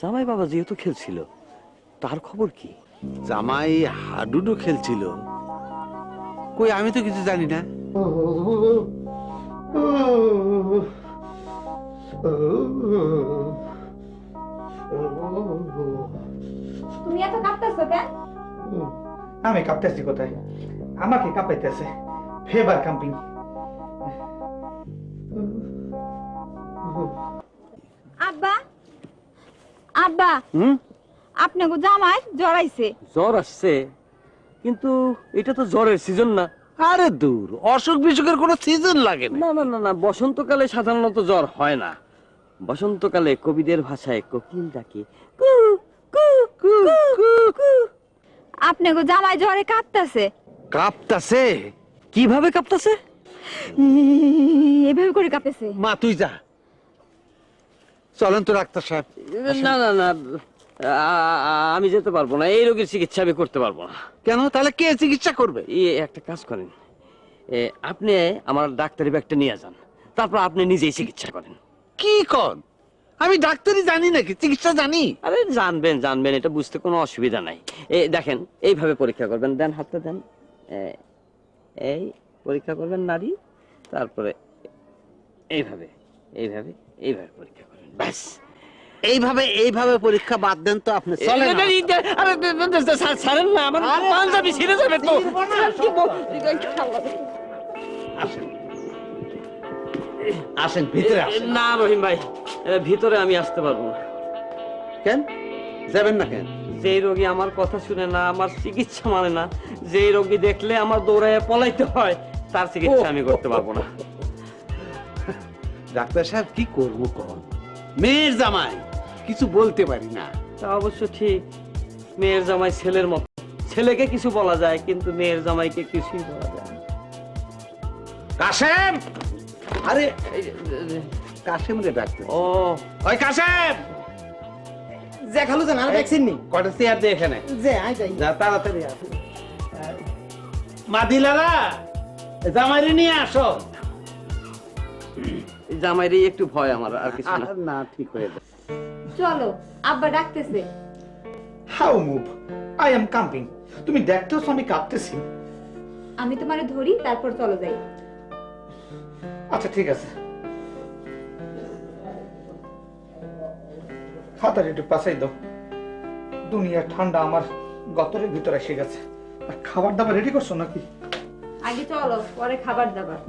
জামাই বাবা যেহেতু খেলছিল, তার খবর কি? জামাই হাডুডু খেলছিল, কই আমি তো কিছু জানি না। তুমি এত কাঁপতেছো কেন? আমি কাঁপতেছি কোথায়? আমাকে কাঁপাইতেছে ফেভার কাম্পিং। আব্বা, আব্বা, আপনাকে জামাই জড়াইছে। জ্বর আসছে, কিন্তু এটা তো জ্বরের সিজন না। আরে দূর, অসুখ বিসুখের কোনো সিজন লাগে না। না না না না, বসন্তকালে সাধারণত জ্বর হয় না। বসন্তকালে কবিদের ভাষায় কোকিল ডাকে কু কু কু কু কু। আপনাকে জামাই জ্বরে কাঁপতেছে। কাঁপতাছে? কিভাবে কাঁপতাছে? এভাবে করে কাঁপেছে। মা তুই যা, চলেন তো ডাক্তার সাহেব। না না না, আমি যেতে পারবো না, এই রোগের চিকিৎসা আমি করতে পারবো না। কেন? তাহলে কে চিকিৎসা করবে? একটা কাজ করেন, আপনি আমার ডাক্তারি ব্যাগটা নিয়ে যান, তারপর আপনি নিজেই চিকিৎসা করেন। কি কন? আমি ডাক্তারি জানি নাকি, চিকিৎসা জানি? আরে জানবেন জানবেন, এটা বুঝতে কোনো অসুবিধা নাই। দেখেন, এইভাবে পরীক্ষা করবেন, দেন হাতটা দেন, এই পরীক্ষা করবেন নারী, তারপরে এইভাবে এইভাবে এইভাবে পরীক্ষা করবেন, ব্যাস। এইভাবে এইভাবে পরীক্ষা বাদ দেন তো আপনি, চলেন। ছাড়েন না, আমার পাঞ্জাবি ছিঁড়ে যাবে তো। আসেন ভিতরে আসেন। না রহিম ভাই, ভিতরে আমি আসতে পারবো না। কেন যাবেন না কেন? যে রোগী আমার কথা শুনে না, আমার চিকিৎসা মানে না, যে রোগী দেখলে আমার দৌড়ায় পলাইতে হয়, তার চিকিৎসা আমি করতে পারবো না। ডাক্তার সাহেব কি করবো কন? মেয়ের জামাই, কিছু বলতে পারি না। তা অবশ্য ঠিক, মেয়ের জামাই ছেলের মতো, ছেলেকে কিছু বলা যায় কিন্তু মেয়ের জামাইকে কিছুই বলা যায় না। কাশেম! আরে কাশেম রে ডাক্তার। ও ওই কাশেম! যে খালু জান আর ভ্যাকসিন নি কটা চেয়ার দে এখানে। যে আই যাই। যা তাড়াতাড়ি আস। মাদিলারা, জামাইরে নিয়ে আসো। জামাইরই একটু ভয় আমার, আর কিছু না। না, ঠিক হয়ে যাবে। চলো, আব্বা ডাকতেছে। How move, I am coming. তুমি দেখতেছো আমি কাঁপতেছি। আমি তোমারে ধরি, তারপর চলো যাই। আচ্ছা ঠিক আছে, খাতার একটু পাশাই দাও। দুনিয়া ঠান্ডা আমার গতরের ভিতরে এসে গেছে। আর খাবার দাবার রেডি করছো নাকি? আগে চলো, পরে খাবার দাবার।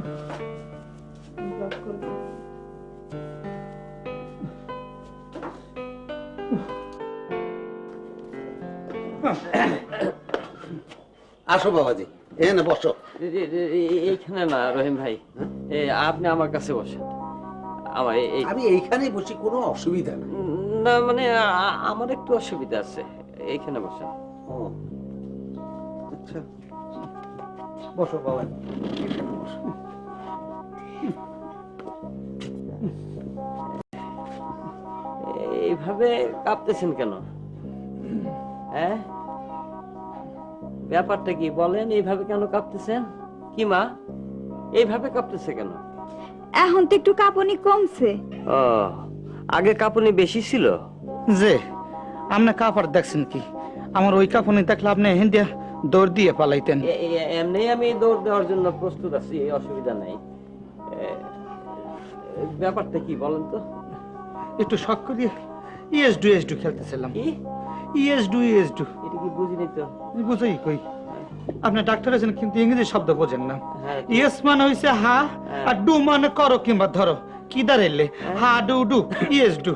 আসো বাবাজি, এখানে বসো। এইখানে না রহিম ভাই, আপনি আমার কাছে বসেন। আমার আমি এইখানেই বসি, কোনো অসুবিধা নেই। না মানে আমার একটু অসুবিধা আছে, এইখানে বসেন। ও আচ্ছা, বসো বাবা। এইভাবে কাঁপতেছেন কেন? হ্যাঁ, ব্যাপারটা কি বলেন? এইভাবে কেন কাঁপতেছেন? কি মা, এইভাবে কাঁপতেছে কেন? এখন তো একটু কাঁপুনি কমছে। ও, আগে কাঁপুনি বেশি ছিল? যে আপনি কাপড় দেখছেন কি? আমার ওই কাপড় দেখলে আপনি হিন্দিয়া দৌড় দিয়ে পালাইতেন। এমনি আমি দৌড় দেওয়ার জন্য প্রস্তুত আছি, অসুবিধা নাই। ব্যাপারটা কি বলেন তো? একটু শখ করিয়ে ইএস ডু খেলতেছিলাম। কি ইএস ডু? এটা কি বুঝিনি তো। বুঝাই কই? আপনি ডাক্তার আছেন কিন্তু ইংরেজি শব্দ বোঝেন না। হ্যাঁ, ইয়েস মানে হইছে হা, আর ডু মানে করো কিংবা ধরো। কি দাঁড়াইলে হা ডু ডু ইয়েস ডু।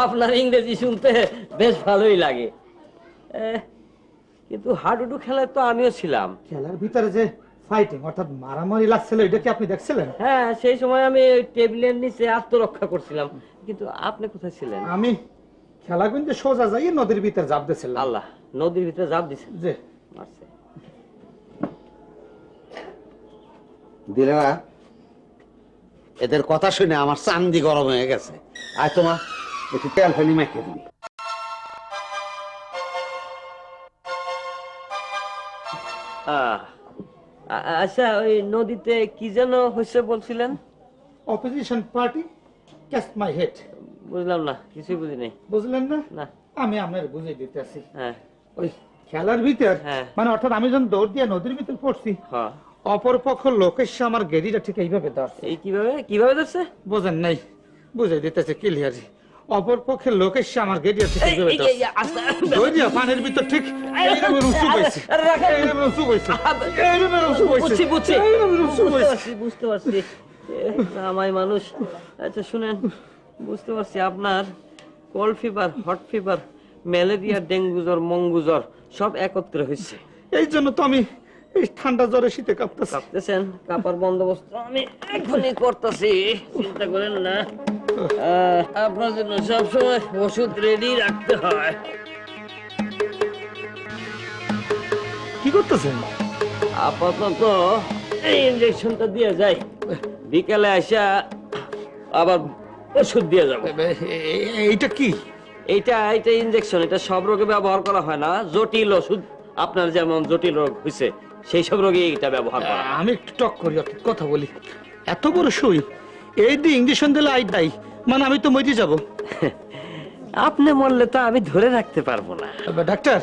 আপনার ইংরেজি শুনতে বেশ ভালোই লাগে, কিন্তু হাডুডু খেলায় তো আমিও ছিলাম। খেলার ভিতরে যে ফাইটিং অর্থাৎ মারামারি লাগছিল, এটা কি আপনি দেখছিলেন? হ্যাঁ, সেই সময় আমি ওই টেবিলের নিচে আত্মরক্ষা করছিলাম, কিন্তু আপনি কোথায় ছিলেন? আমি খেলা কিন্তু সোজা যাই নদীর ভিতরে জাপ দিয়েছিলাম। আল্লাহ, নদীর ভিতরে জাপ দিছে? যে মারছে। দিলেরা, এদের কথা শুনে আমার চান্দি গরম হয়ে গেছে। আর তোমার একটু তেল ফেলি মেখে দিবি। আচ্ছা, ওই নদীতে কি যেন হয়েছে বলছিলেন? Opposition party catch my head. বুঝলাম না, কিছুই বুঝি নাই। বুঝলেন না? না। আমি আপনার বুঝিয়ে দিতেছি। হ্যাঁ ওই খেলার ভিতর হ্যাঁ। মানে অর্থাৎ আমি যখন দৌড় দিয়ে নদীর ভিতর পড়ছি, হ্যাঁ। অপরপক্ষ লোক এসে আমার গেরিটা ঠিক এইভাবে ধরছে। এই কিভাবে কিভাবে ধরছে? বোঝেন নাই? বুঝাই দিতেছে ক্লিয়ার। অপর পক্ষের লোক এসে আমার গেরিটা ঠিক এইভাবে ধরছে। দৌড়িয়া পানির ভিতর ঠিক এইভাবে উঁচু পাইছে। এইভাবে উঁচু পাইছে। এইভাবে উঁচু পাইছে। বুঝছি বুঝছি এইভাবে উঁচু পাইছে। বুঝতে পারছি। আমায় মানুষ। আচ্ছা শুনেন, বুঝতে পারছি আপনার cold fever, hot fever, malaria, dengue জ্বর, মঙ্গু জ্বর সব একত্রে হয়েছে। এই জন্য তো আমি এই ঠান্ডা জ্বরে শীতে কাঁপতেছি। কাঁপতেছেন? কাঁপার বন্দোবস্ত আমি এখনই করতেছি, চিন্তা করেন না। আপনার জন্য সবসময় ওষুধ রেডি রাখতে হয়। কি করতেছেন? আপাতত এই ইঞ্জেকশনটা দিয়ে যাই, বিকালে আসা আবার ওষুধ দিয়ে যাবো। এইটা কি? এইটা ইনজেকশন, এটা সব রোগে ব্যবহার করা হয় না, জটিল ওষুধ। আপনার যেমন জটিল রোগ হয়েছে সেই সব রোগে এটা ব্যবহার করা হয়। আমি একটু টক করি, অর্থাৎ কথা বলি। এত বড় সুই, এই দিয়ে ইঞ্জেকশন দিলে আই দাই, মানে আমি তো মরে যাব। আপনি মরলে তো আমি ধরে রাখতে পারবো না। ডাক্তার,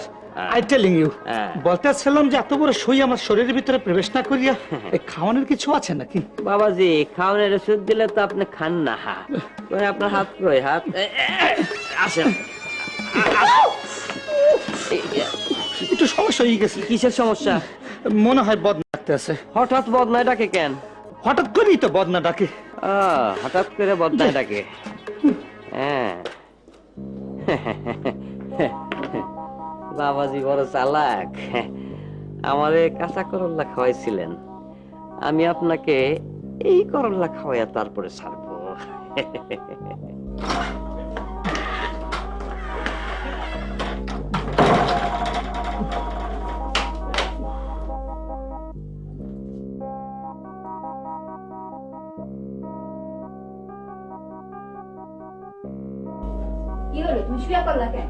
আই টেলিং ইউ, হ্যাঁ। বলতেছিলাম যে এত বড় সুই আমার শরীরের ভিতরে প্রবেশ না করিয়া এই খাওয়ানোর কিছু আছে নাকি? বাবাজি, খাওয়ানোর ওষুধ দিলে তো আপনি খান না। কই আপনার হাত, কই হাত? আসেন। একটু সমস্যা হয়ে গেছে। কিসের সমস্যা? মনে হয় বদনা ডাকতে আছে। হঠাৎ বদনায় ডাকে কেন? হঠাৎ করেই তো বদনা ডাকে। হঠাৎ করে বদনায় ডাকে। হ্যাঁ। বাবাজি বড় চালাক। আমারে কাঁচা করল্লা খাওয়াইছিলেন, আমি আপনাকে এই করল্লা খাওয়াইয়া তারপরে ছাড়বো। কি হলো, তুমি শুয়ে পড়লা কেন?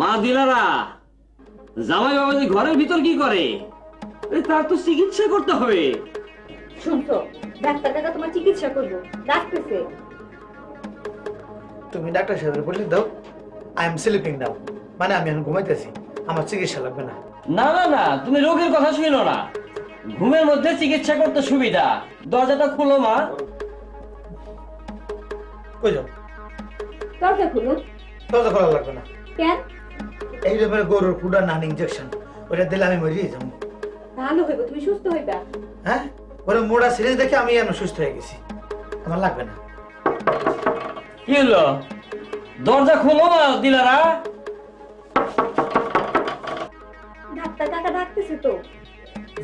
মা দিলারা, জামাই বাবাজি ঘরের ভিতর কি করে? তার তো চিকিৎসা করতে হবে। শুনছো, ডাক্তার কাকা তোমার চিকিৎসা করবো ডাকতেছে। তুমি ডাক্তার সাহেব বলে দাও, আই এম স্লিপিং নাও, মানে আমি এখন ঘুমাইতেছি, আমার চিকিৎসা লাগবে না। না না না, তুমি রোগের কথা শুনো না, ঘুমের মধ্যে চিকিৎসা করতে সুবিধা। দরজাটা খুলো মা। কই যাও? দরজা খুলো। দরজা খোলা লাগবে না। কেন? এই যে গরুর ফুডার নান ইনজেকশন, ওটা দিলে আমি মরিয়ে যাবো। ভালো হইব, তুমি সুস্থ হইবা। হ্যাঁ, ওরা মোড়া সিরিজ দেখে আমি এখন সুস্থ হয়ে গেছি, আমার লাগবে না। কি হলো? দরজা খুলো মা দিলারা। ডাক্তার কাকা ডাকতেছে তো।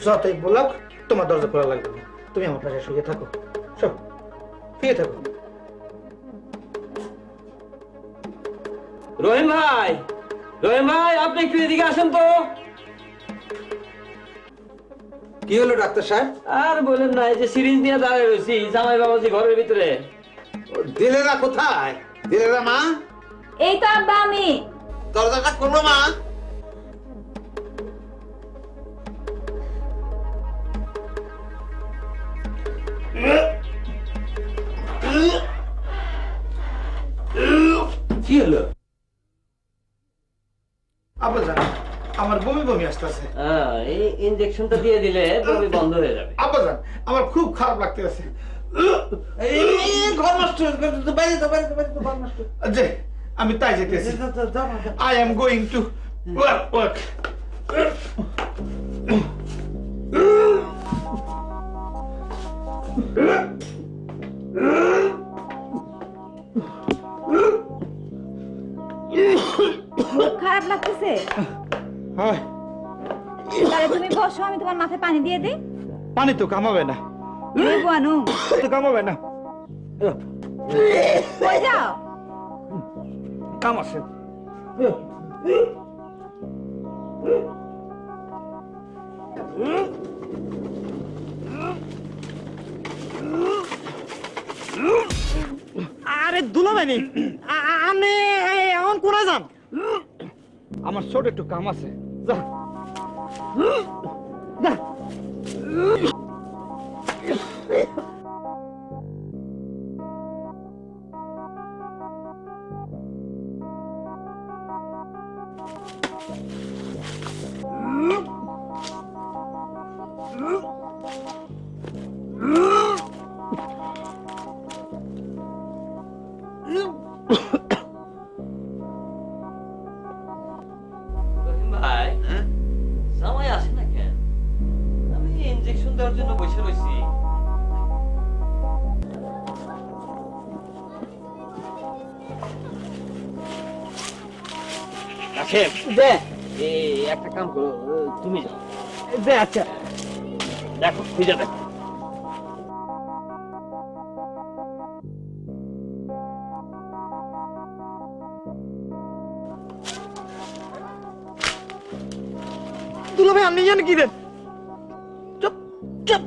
যতই বলাক, তোমার দরজা খোলা লাগবে না, তুমি আমার পাশে শুয়ে থাকো। সব শুয়ে থাকো। রহিম ভাই, রহিম ভাই, আপনি একটু এদিকে আসেন তো। কি হলো ডাক্তার সাহেব? আর বলেন না, এই যে সিরিঞ্জ নিয়ে দাঁড়িয়ে রয়েছি, জামাই বাবাজি ঘরের ভিতরে। দিলেরা কোথায়? দিলেরা মা, এই তো আব্বা আমি। দরজাটা খোলো মা। কি হলো? আবার জান, আমার বমি বমি আসতেছে। এই ইনজেকশনটা দিয়ে দিলে বমি বন্ধ হয়ে যাবে। আবার জান, আমার খুব খারাপ লাগতে আছে। ঘর নষ্ট, বাইরে তো বাইরে তো ঘর নষ্ট। যে আমি তাই যেতেছি। I am going to work. মুখ খারাপ লাগতেছে? হয়, তাহলে তুমি বসো, আমি তোমার মাথায় পানি দিয়ে দিই। পানি তো কামাবে না, নেবো আনু। তো কামাবে না। কই যাও? কাম আছে। আরে দুলাভাই, আমি এখন কোথায় যান? আমার ছোট একটু কাম আছে, যা যা। ভাই জামাই আসে না কেন? আমি ইনজেকশন দেওয়ার জন্য বসে রয়েছি। একটা কাম করো, তুমি যাও। আচ্ছা দেখো খুঁজে দেখো। দুলা ভাই আপনি জানেন কি দেন? চুপ চুপ।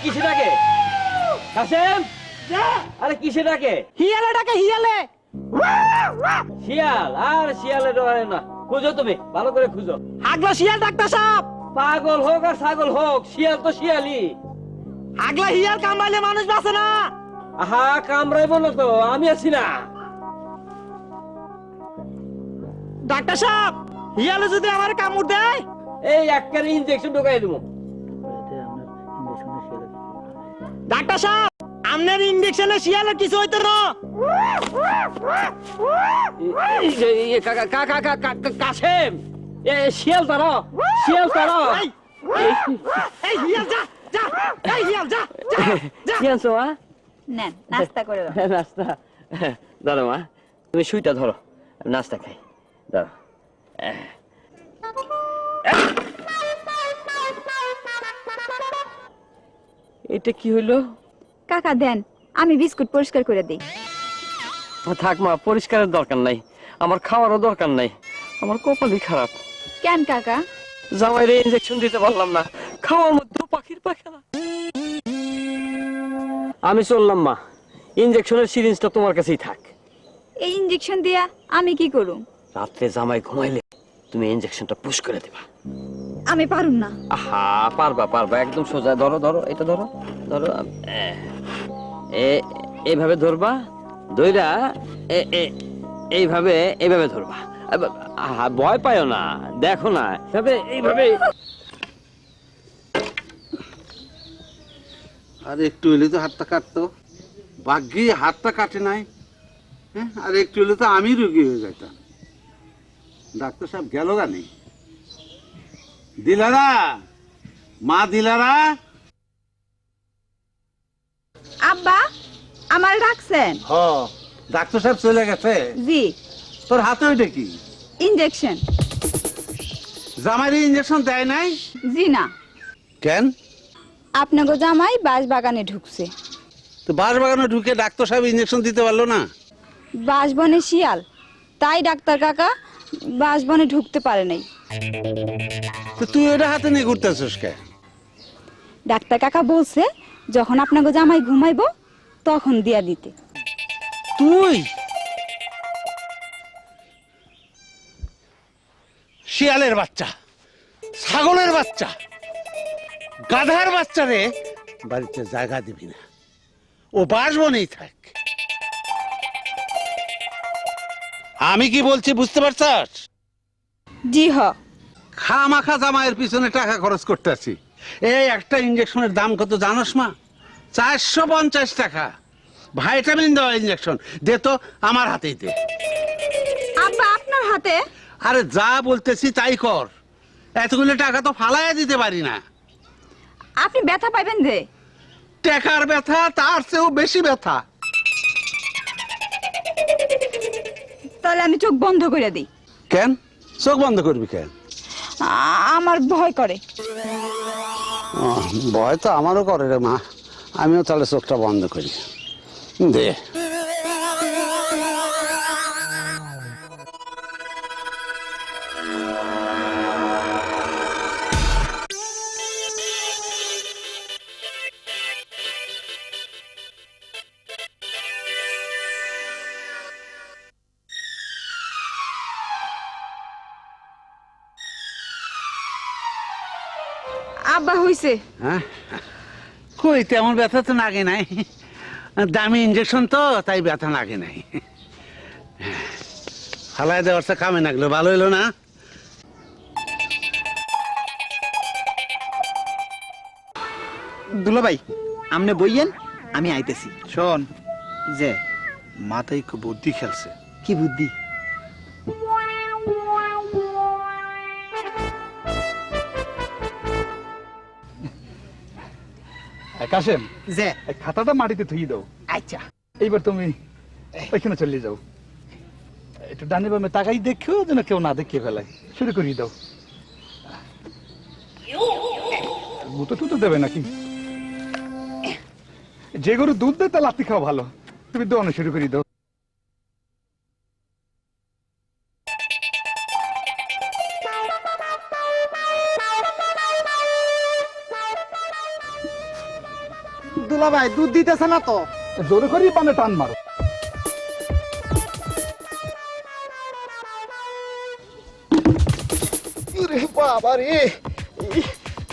কিসে ডাকে কাসেম? আরে কিসে ডাকে? হিয়ালে ডাকে, হিয়ালে। শিয়াল? আর শিয়ালের ডরে না, খুঁজো তুমি ভালো করে খুঁজো। আগলা শিয়াল ডাক্তার সাহেব। পাগল হোক আর ছাগল হোক, শিয়াল তো শিয়ালই। আগলা হিয়াল কামড়াইলে মানুষ বাঁচে না। আহা কামড়াইবো না তো, আমি আছি না। ডাক্তার সাহেব, হিয়ালে যদি আমার কামড় দেয়, এই একবারে ইনজেকশন ঢোকাই দেবো। ডাক্তার সাহেব আপনার ইনজেকশনে শিয়ালের কিছু হইতো না। কাসেম, শিয়াল তারা, শিয়াল তারা। এই হিয়াল যা যা, এই হিয়াল যা যা। কি আনছো মা? নেন নাস্তা করে দাও। নাস্তা ধরো মা, তুমি সুইটা ধরো, আমি নাস্তা খাই। ধরো। এটা কি হইলো? কাকা দেন, আমি বিস্কুট পরিষ্কার করে দিই। থাক মা, পরিষ্কারের দরকার নাই, আমার খাওয়ারও দরকার নাই, আমার কপালই খারাপ। কেন কাকা? জামাইরে ইনজেকশন দিতে পারলাম না, খাওয়ার মধ্যে পাখির পাখানা। আমি চললাম মা, ইনজেকশনের সিরিঞ্জটা তোমার কাছেই থাক। এই ইনজেকশন দিয়া আমি কি করুম? রাত্রে জামাই ঘুমাইলে তুমি ইনজেকশনটা পুশ করে দিবা। আমি পারুম না। আহা পারবা পারবা, একদম সোজা ধরো, ধরো এটা ধরো, ধরো এইভাবে ধরবা, ধইরা এইভাবে এইভাবে ধরবা। আহা ভয় পায়ো না, দেখো না, এইভাবে। আর একটু হলে তো হাতটা কাটতো, ভাগ্যি হাতটা কাটে নাই। হ্যাঁ, আর একটু হলে তো আমি রুগী হয়ে যাইতাম। ডাক্তার সাহেব গেল গানি? দিলারা, মা দিলারা। আব্বা আমার রাখছেন? হ, ডাক্তার সাহেব চলে গেছে। জি। তোর হাতে ওইটা কি? ইনজেকশন। জামাইরে ইনজেকশন দেয় নাই? জি না। কেন? আপনাকে জামাই বাঁশ বাগানে ঢুকছে। তো বাঁশ বাগানে ঢুকে ডাক্তার সাহেব ইনজেকশন দিতে পারলো না? বাঁশ বনে শিয়াল, তাই ডাক্তার কাকা বাঁশ বনে ঢুকতে পারে নাই। তো তুই ওটা হাতে নিয়ে ঘুরতেছিস কে? ডাক্তার কাকা বলছে যখন আপনাকে জামাই ঘুমাইবো তখন দিয়া দিতে। তুই শিয়ালের বাচ্চা, ছাগলের বাচ্চা, গাধার বাচ্চা রে বাড়িতে জায়গা দিবি না, ও বাসবনেই থাক। আমি কি বলছি বুঝতে পারছস? জি হ। খামাখা জামাইয়ের পিছনে টাকা খরচ করতে আছি। এই একটা ইঞ্জেকশনের দাম কত জানোস মা? 450 টাকা। ভাইটামিন দেওয়া ইঞ্জেকশন। দে তো, আমার হাতেই দে। আব্বা আপনার হাতে? আরে যা বলতেছি তাই কর, এতগুলো টাকা তো ফালাইয়া দিতে পারি না। আপনি ব্যথা পাইবেন যে? টাকার ব্যথা তার চেয়েও বেশি ব্যথা। তাহলে আমি চোখ বন্ধ করে দিই। কেন চোখ বন্ধ করবি কেন? আমার ভয় করে। ভয় তো আমারও করে রে মা, আমিও তাহলে চোখটা বন্ধ করি। দে। আব্বা হইছে। হ্যাঁ কই তেমন ব্যথা তো লাগে নাই, দামি ইঞ্জেকশন তো তাই ব্যথা লাগে নাই। ফালাই দেওয়ার তো কামে লাগলো, ভালো হইলো না? দুলাভাই আমনে বইয়েন, আমি আইতেছি। শোন, যে মাথায় খুব বুদ্ধি খেলছে। কি বুদ্ধি? কাশেম, যে এই খাতাটা মাটিতে থুই দাও। আচ্ছা এইবার তুমি ওইখানে চলে যাও, একটু ডানে বামে তাকাই দেখো যেন কেউ না দেখে ফেলায়। শুরু করিয়ে দাও। মুতো টুতো দেবে নাকি? যে গরু দুধ দেয় তা লাত্তি খাওয়া ভালো। তুমি দোয়ানো শুরু করিয়ে দাও। দুলাভাই দুধ দিতেছে না তো? জোরে করি বামে টান মারো। বাবা রে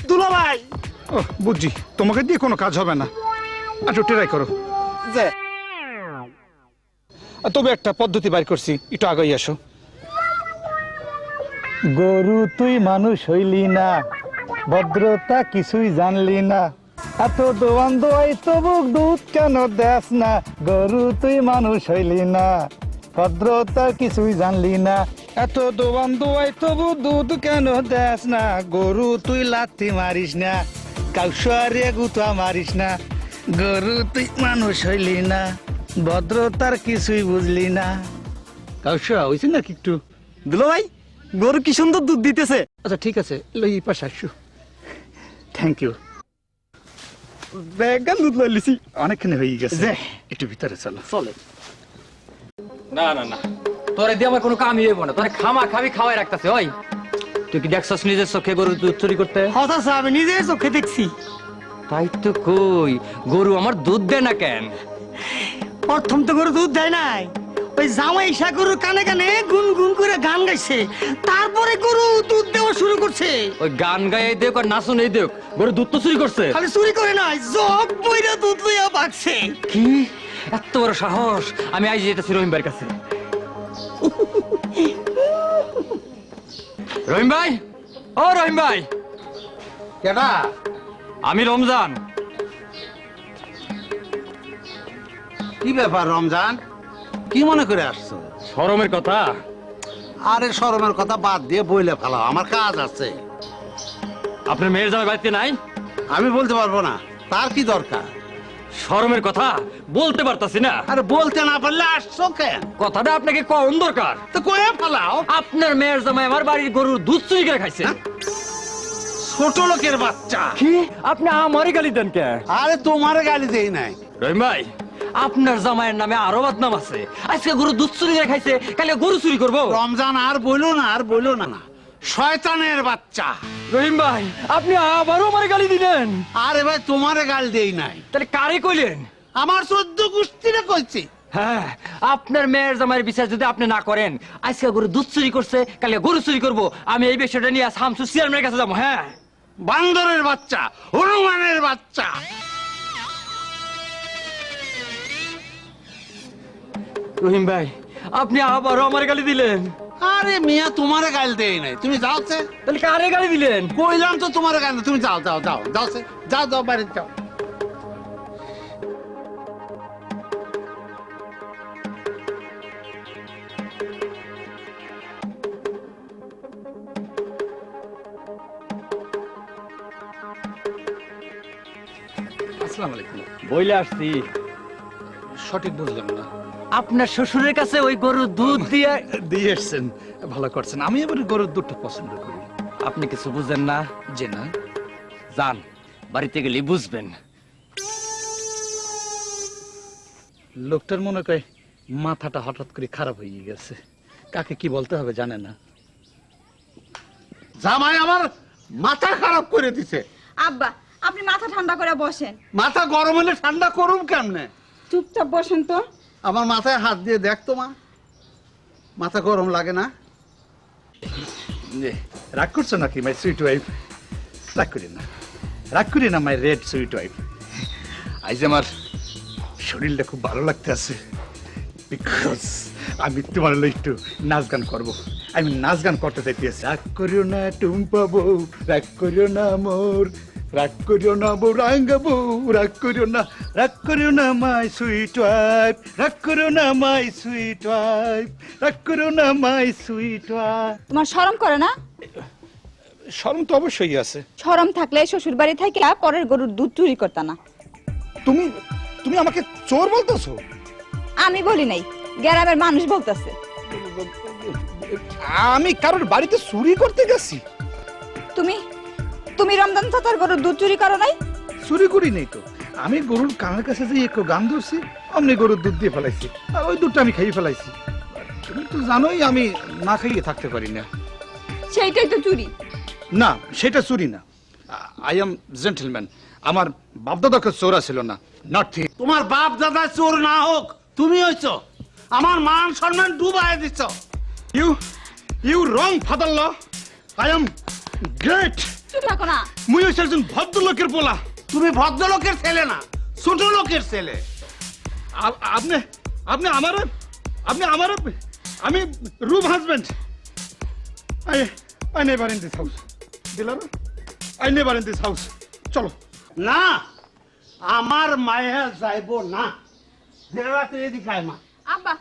দুলাভাই, বুঝছি, তোমাকে দিয়ে কোনো কাজ হবে না। একটু ট্রাই করো। যে তবে একটা পদ্ধতি বাইর করছি, একটু আগাই আসো। গরু তুই মানুষ হইলি না, ভদ্রতা কিছুই জানলি না, এত দোয়ান দোয়াই তবু দুধ কেন দেস না? গরু তুই মানুষ হইলি না, ভদ্রতা কিছুই জানলি না, এত দোয়ান দোয়াই তবু দুধ কেন দেস না? গরু তুই লাথি মারিস না, কাউসারে গুতা মারিস না, গরু তুই মানুষ হইলি না, ভদ্রতার কিছুই বুঝলি না। কাউসা হয়েছে নাকি একটু? দুলাভাই গরু কি সুন্দর দুধ দিতেছে। আচ্ছা ঠিক আছে, লই এই পাশে আসো। Thank you. ব্যাগান দুধ লইলিছি। অনেকখানি হয়ে গেছে, যে। একটু ভিতরে চলো। চলে। না না না, তোরে দিয়ে আমার কোনো কামই হইব না। তোরে খামা খাবি খাওয়াই রাখতেছে। ওই তুই কি দেখছস নিজের চোখে গরু দুধ চুরি করতে? কথা আমি নিজে চোখে দেখছি। তাই তো কই, গরু আমার দুধ দেয় না কেন? প্রথম তো গরু দুধ দেয় নাই, ওই জামাই ঈশা গরুর কানে কানে গুন গুন করে গান গাইছে, তারপরে গরু দুধ দেওয়া শুরু করছে। ওই গান গায়ে দেখ আর নাচুন এই দেখ, গরু দুধ তো চুরি করছে। খালি চুরি করে নাই, জগ বইরা দুধ লইয়া ভাগছে। কি এত বড় সাহস! আমি আজ যেতেছি রহিম ভাইয়ের কাছে। রহিম ভাই, ও রহিম ভাই। কেডা? আমি রমজান। কি ব্যাপার রমজান, কি মনে করে আসছো? শরমের কথা। আরে শরমের কথা বাদ দিয়ে বইলে ফেলাও, আমার কাজ আছে। আপনার মেয়ের জামাই বাড়িতে নাই? আমি বলতে পারবো না, তার কি দরকার? শরমের কথা বলতে পারতাছি না। আরে বলতে না পারলে আসছো কেন? কথাটা আপনাকে কোন দরকার? তো কয়ে ফেলাও। আপনার মেয়ের জামাই আমার বাড়ির গরুর দুধ চুরি করে খাইছে। ছোট লোকের বাচ্চা। কি আপনি আমারই গালি দেন কে? আরে তোমার গালি দেই নাই। রহিম ভাই, আপনার জামাইয়ের নামে আরো বদনাম আছে। আজকে গরু দুধ চুরি করে খাইছে, কালে গরু চুরি করবো? রমজান আর বইলো না, আর বইলো না না, শয়তানের বাচ্চা। রহিম ভাই, আপনি আবারও আমার গালি দিলেন। আরে ভাই তোমারে গাল দেই নাই, তাহলে কারে কইলেন? আমার 14 গোষ্ঠীরে কইছি। হ্যাঁ, আপনার মেয়ের জামাইয়ের বিচার যদি আপনি না করেন, আজকে গরু দুধ চুরি করছে, কালে গরু চুরি করবো, আমি এই বিষয়টা নিয়ে শামসু চেয়ারম্যানের কাছে যাবো। হ্যাঁ, বান্দরের বাচ্চা, হনুমানের বাচ্চা। রহিম ভাই, আপনি আবারও আমার গালি দিলেন। আরে মিয়া তোমারে গাল দেই নাই, তুমি যাও সে। তাহলে কারে গালি দিলেন? কইলাম তো তোমারে গাল, তুমি যাও যাও যাও যাও সে, যাও যাও বাইরে যাও। আসসালামু আলাইকুম। বইলে আসছি। সঠিক বুঝলাম না। আপনার শ্বশুরের কাছে ওই গরু দুধ দিয়ে দিয়ে এসছেন, ভালো করছেন। আমি এবার গরুর দুধটা পছন্দ করি। আপনি কিছু বুঝেন না? যে না, যান, বাড়িতে গেলে বুঝবেন। লোকটার মনে করে মাথাটা হঠাৎ করে খারাপ হয়ে গেছে, কাকে কি বলতে হবে জানে না। জামাই আমার মাথা খারাপ করে দিছে। আব্বা আপনি মাথা ঠান্ডা করে বসেন। মাথা গরম হলে ঠান্ডা করুম কেমনে? চুপচাপ বসেন তো। আমার মাথায় হাত দিয়ে দেখ তো মা, মাথা গরম লাগে না? রাগ করছো নাকি মাই সুইট ওয়াইফ? রাগ করি না। রাগ করি না মাই রেড সুইট ওয়াইফ। আজ আমার শরীরটা খুব ভালো লাগতে আছে, বিকজ আমি তোমার লই একটু নাচ গান করবো। আমি নাচ গান করতে চাইতেছি। রাগ করিও না টুম্পা বউ, রাগ করিও না মোর, রাগ করিও না বউ রাঙ্গা বউ, রাগ করিও না মাই সুইট ওয়াইফ, রাগ করিও না মাই সুইট ওয়াইফ, রাগ করিও না মাই সুইট ওয়াইফ। তোমার শরম করে না? শরম তো অবশ্যই আছে। শরম থাকলে শ্বশুর বাড়ি থেকে পরের গরুর দুধ চুরি করতা না। তুমি তুমি আমাকে চোর বলতেছো? আমি বলি নাই, গ্রামের মানুষ বলতেছে। আমি কারোর বাড়িতে চুরি করতে গেছি? তুমি তুমি রমজান চাচার গরুর দুধ চুরি করো নাই? চুরি করি নেই তো, আমি গরুর কানের কাছে যে একটু গান ধরছি, অমনি গরুর দুধ দিয়ে ফেলাইছি, আর ওই দুধটা আমি খাইয়ে ফেলাইছি। তুমি তো জানোই আমি না খাইয়ে থাকতে পারি না। সেইটাই তো চুরি। না, সেটা চুরি না। I am gentleman. আমার বাপদাদাকে চোরা ছিল না, নট থিং। তোমার বাপ দাদা চোর না হোক, তুমি হইছো আমার মান সম্মান ডুবাই দিচ্ছ। You wrong father law. I am great. চুপ থাকো না। মুই হইছি একজন ভদ্রলোকের পোলা। তুমি ভদ্রলোকের ছেলে না, ছোট লোকের ছেলে। আপনি আপনি আমার আমি room husband. I never in this house. Dilara, I never in this house. চলো। না, আমার মায়া যাইব না। দেরা তুই এদিকে আয় মা। আব্বা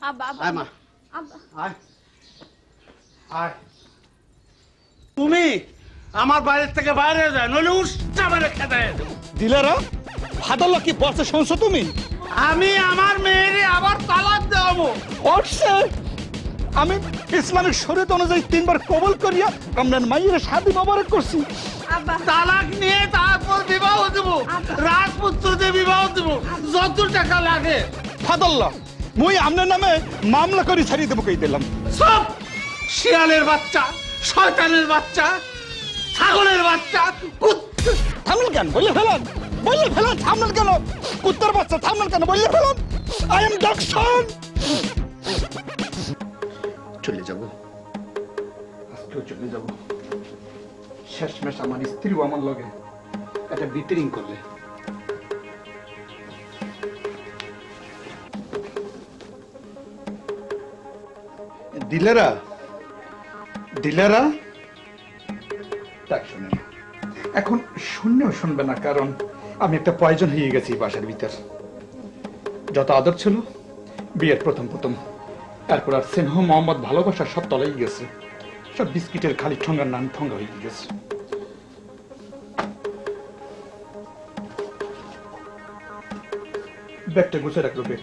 আব্বা আব্বা আয় মা, আব্বা আয় আয়। তুমি আমার বাড়ির থেকে বাইরে যায়, নইলে উষ্টা মেরে খেদায় দেবো। দিলারা, ভাদাল্লা কি বলছে শুনছো তুমি? আমি আমার মেয়েরে আবার তালাক দেবো। আমি ইসলামিক শরীয়ত অনুযায়ী 3 বার কবুল করিয়া আমরা মাইয়ের শাদী মোবারক করছি। আব্বা তালাক নিয়ে তারপর বিবাহ দেব, রাজপুত্রদের বিবাহ দেব, যত টাকা লাগে। ফাদাল্লা, মুই আপনার নামে মামলা করে ছাড়িয়ে দেবো কই দিলাম। সব শিয়ালের বাচ্চা, শয়তানের বাচ্চা, ছাগলের বাচ্চা, থামলেন কেন? বললে ফেলান, থামলেন কেন? কুত্তার বাচ্চা থামলেন কেন? বললে ফেলান। আই এম ডকসন। চলে যাব, আজকেও চলে যাব। শেষমেশ আমার স্ত্রীও আমার লগে একটা বিতরিং করলে। দিলেরা ডাক শুনে না। এখন শূন্যও শুনবে না, কারণ আমি একটা প্রয়োজন হয়ে গেছি বাসার ভিতর। যত আদর ছিল বিয়ের প্রথম, তারপর আর স্নেহ মোহাম্মদ ভালোবাসা সব তলাই গেছে। সব বিস্কিটের খালি ঠঙ্গার নাম ঠঙ্গা হয়ে গেছে। ব্যাগটা গুছে রাখলো। ব্যাগ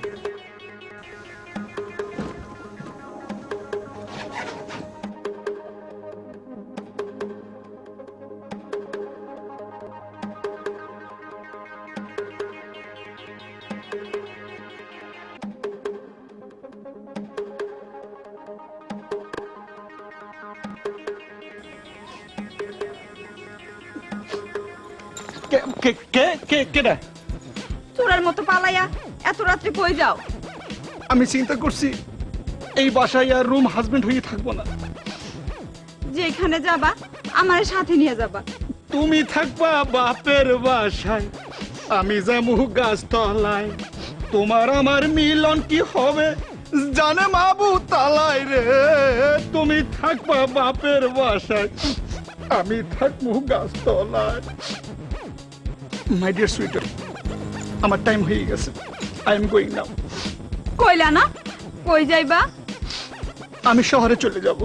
কে চোরের মতো পালাইয়া এত রাত্রে কই যাও? আমি চিন্তা করছি এই বাসায় আর রুম হাজবেন্ড হয়ে থাকবো না। যেখানে যাবা আমার সাথে নিয়ে যাবা। তুমি থাকবা বাপের বাসায়, আমি যাবো গাছতলায়। তোমার আমার মিলন কি হবে জানে মাবু তালায় রে। তুমি থাকবা বাপের বাসায়, আমি থাকবো গাছতলায়। মাই ডিয়ার সুইটার, আমার টাইম হয়ে গেছে। I am going now. কইলা না কই যাইবা? আমি শহরে চলে যাব।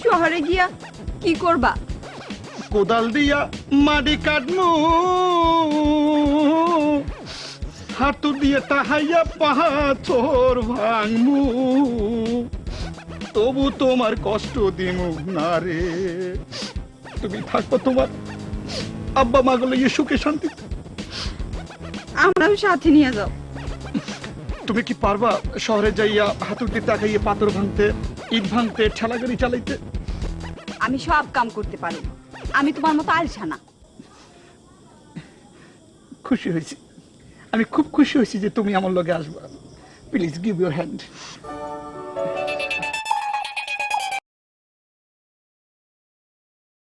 শহরে গিয়া কি করবা? কোদাল দিয়া মাটি কাটমু, হাতু দিয়ে তাহাইয়া পাহাড় ভাঙমু, তবু তোমার কষ্ট দিমু না রে। তুমি থাকো তোমার আব্বা মা গুলো সুখে শান্তি। আমরাও সাথে নিয়ে যাও। তুমি কি পারবা শহরে যাইয়া হাতুড়ি তাকাইয়ে পাথর ভাঙতে, ইট ভাঙতে, ঠেলা গাড়ি চালাইতে? আমি সব কাম করতে পারি, আমি তোমার মতো আলসা না। খুশি হয়েছি, আমি খুব খুশি হয়েছি যে তুমি আমার লগে আসবা। Please give your hand.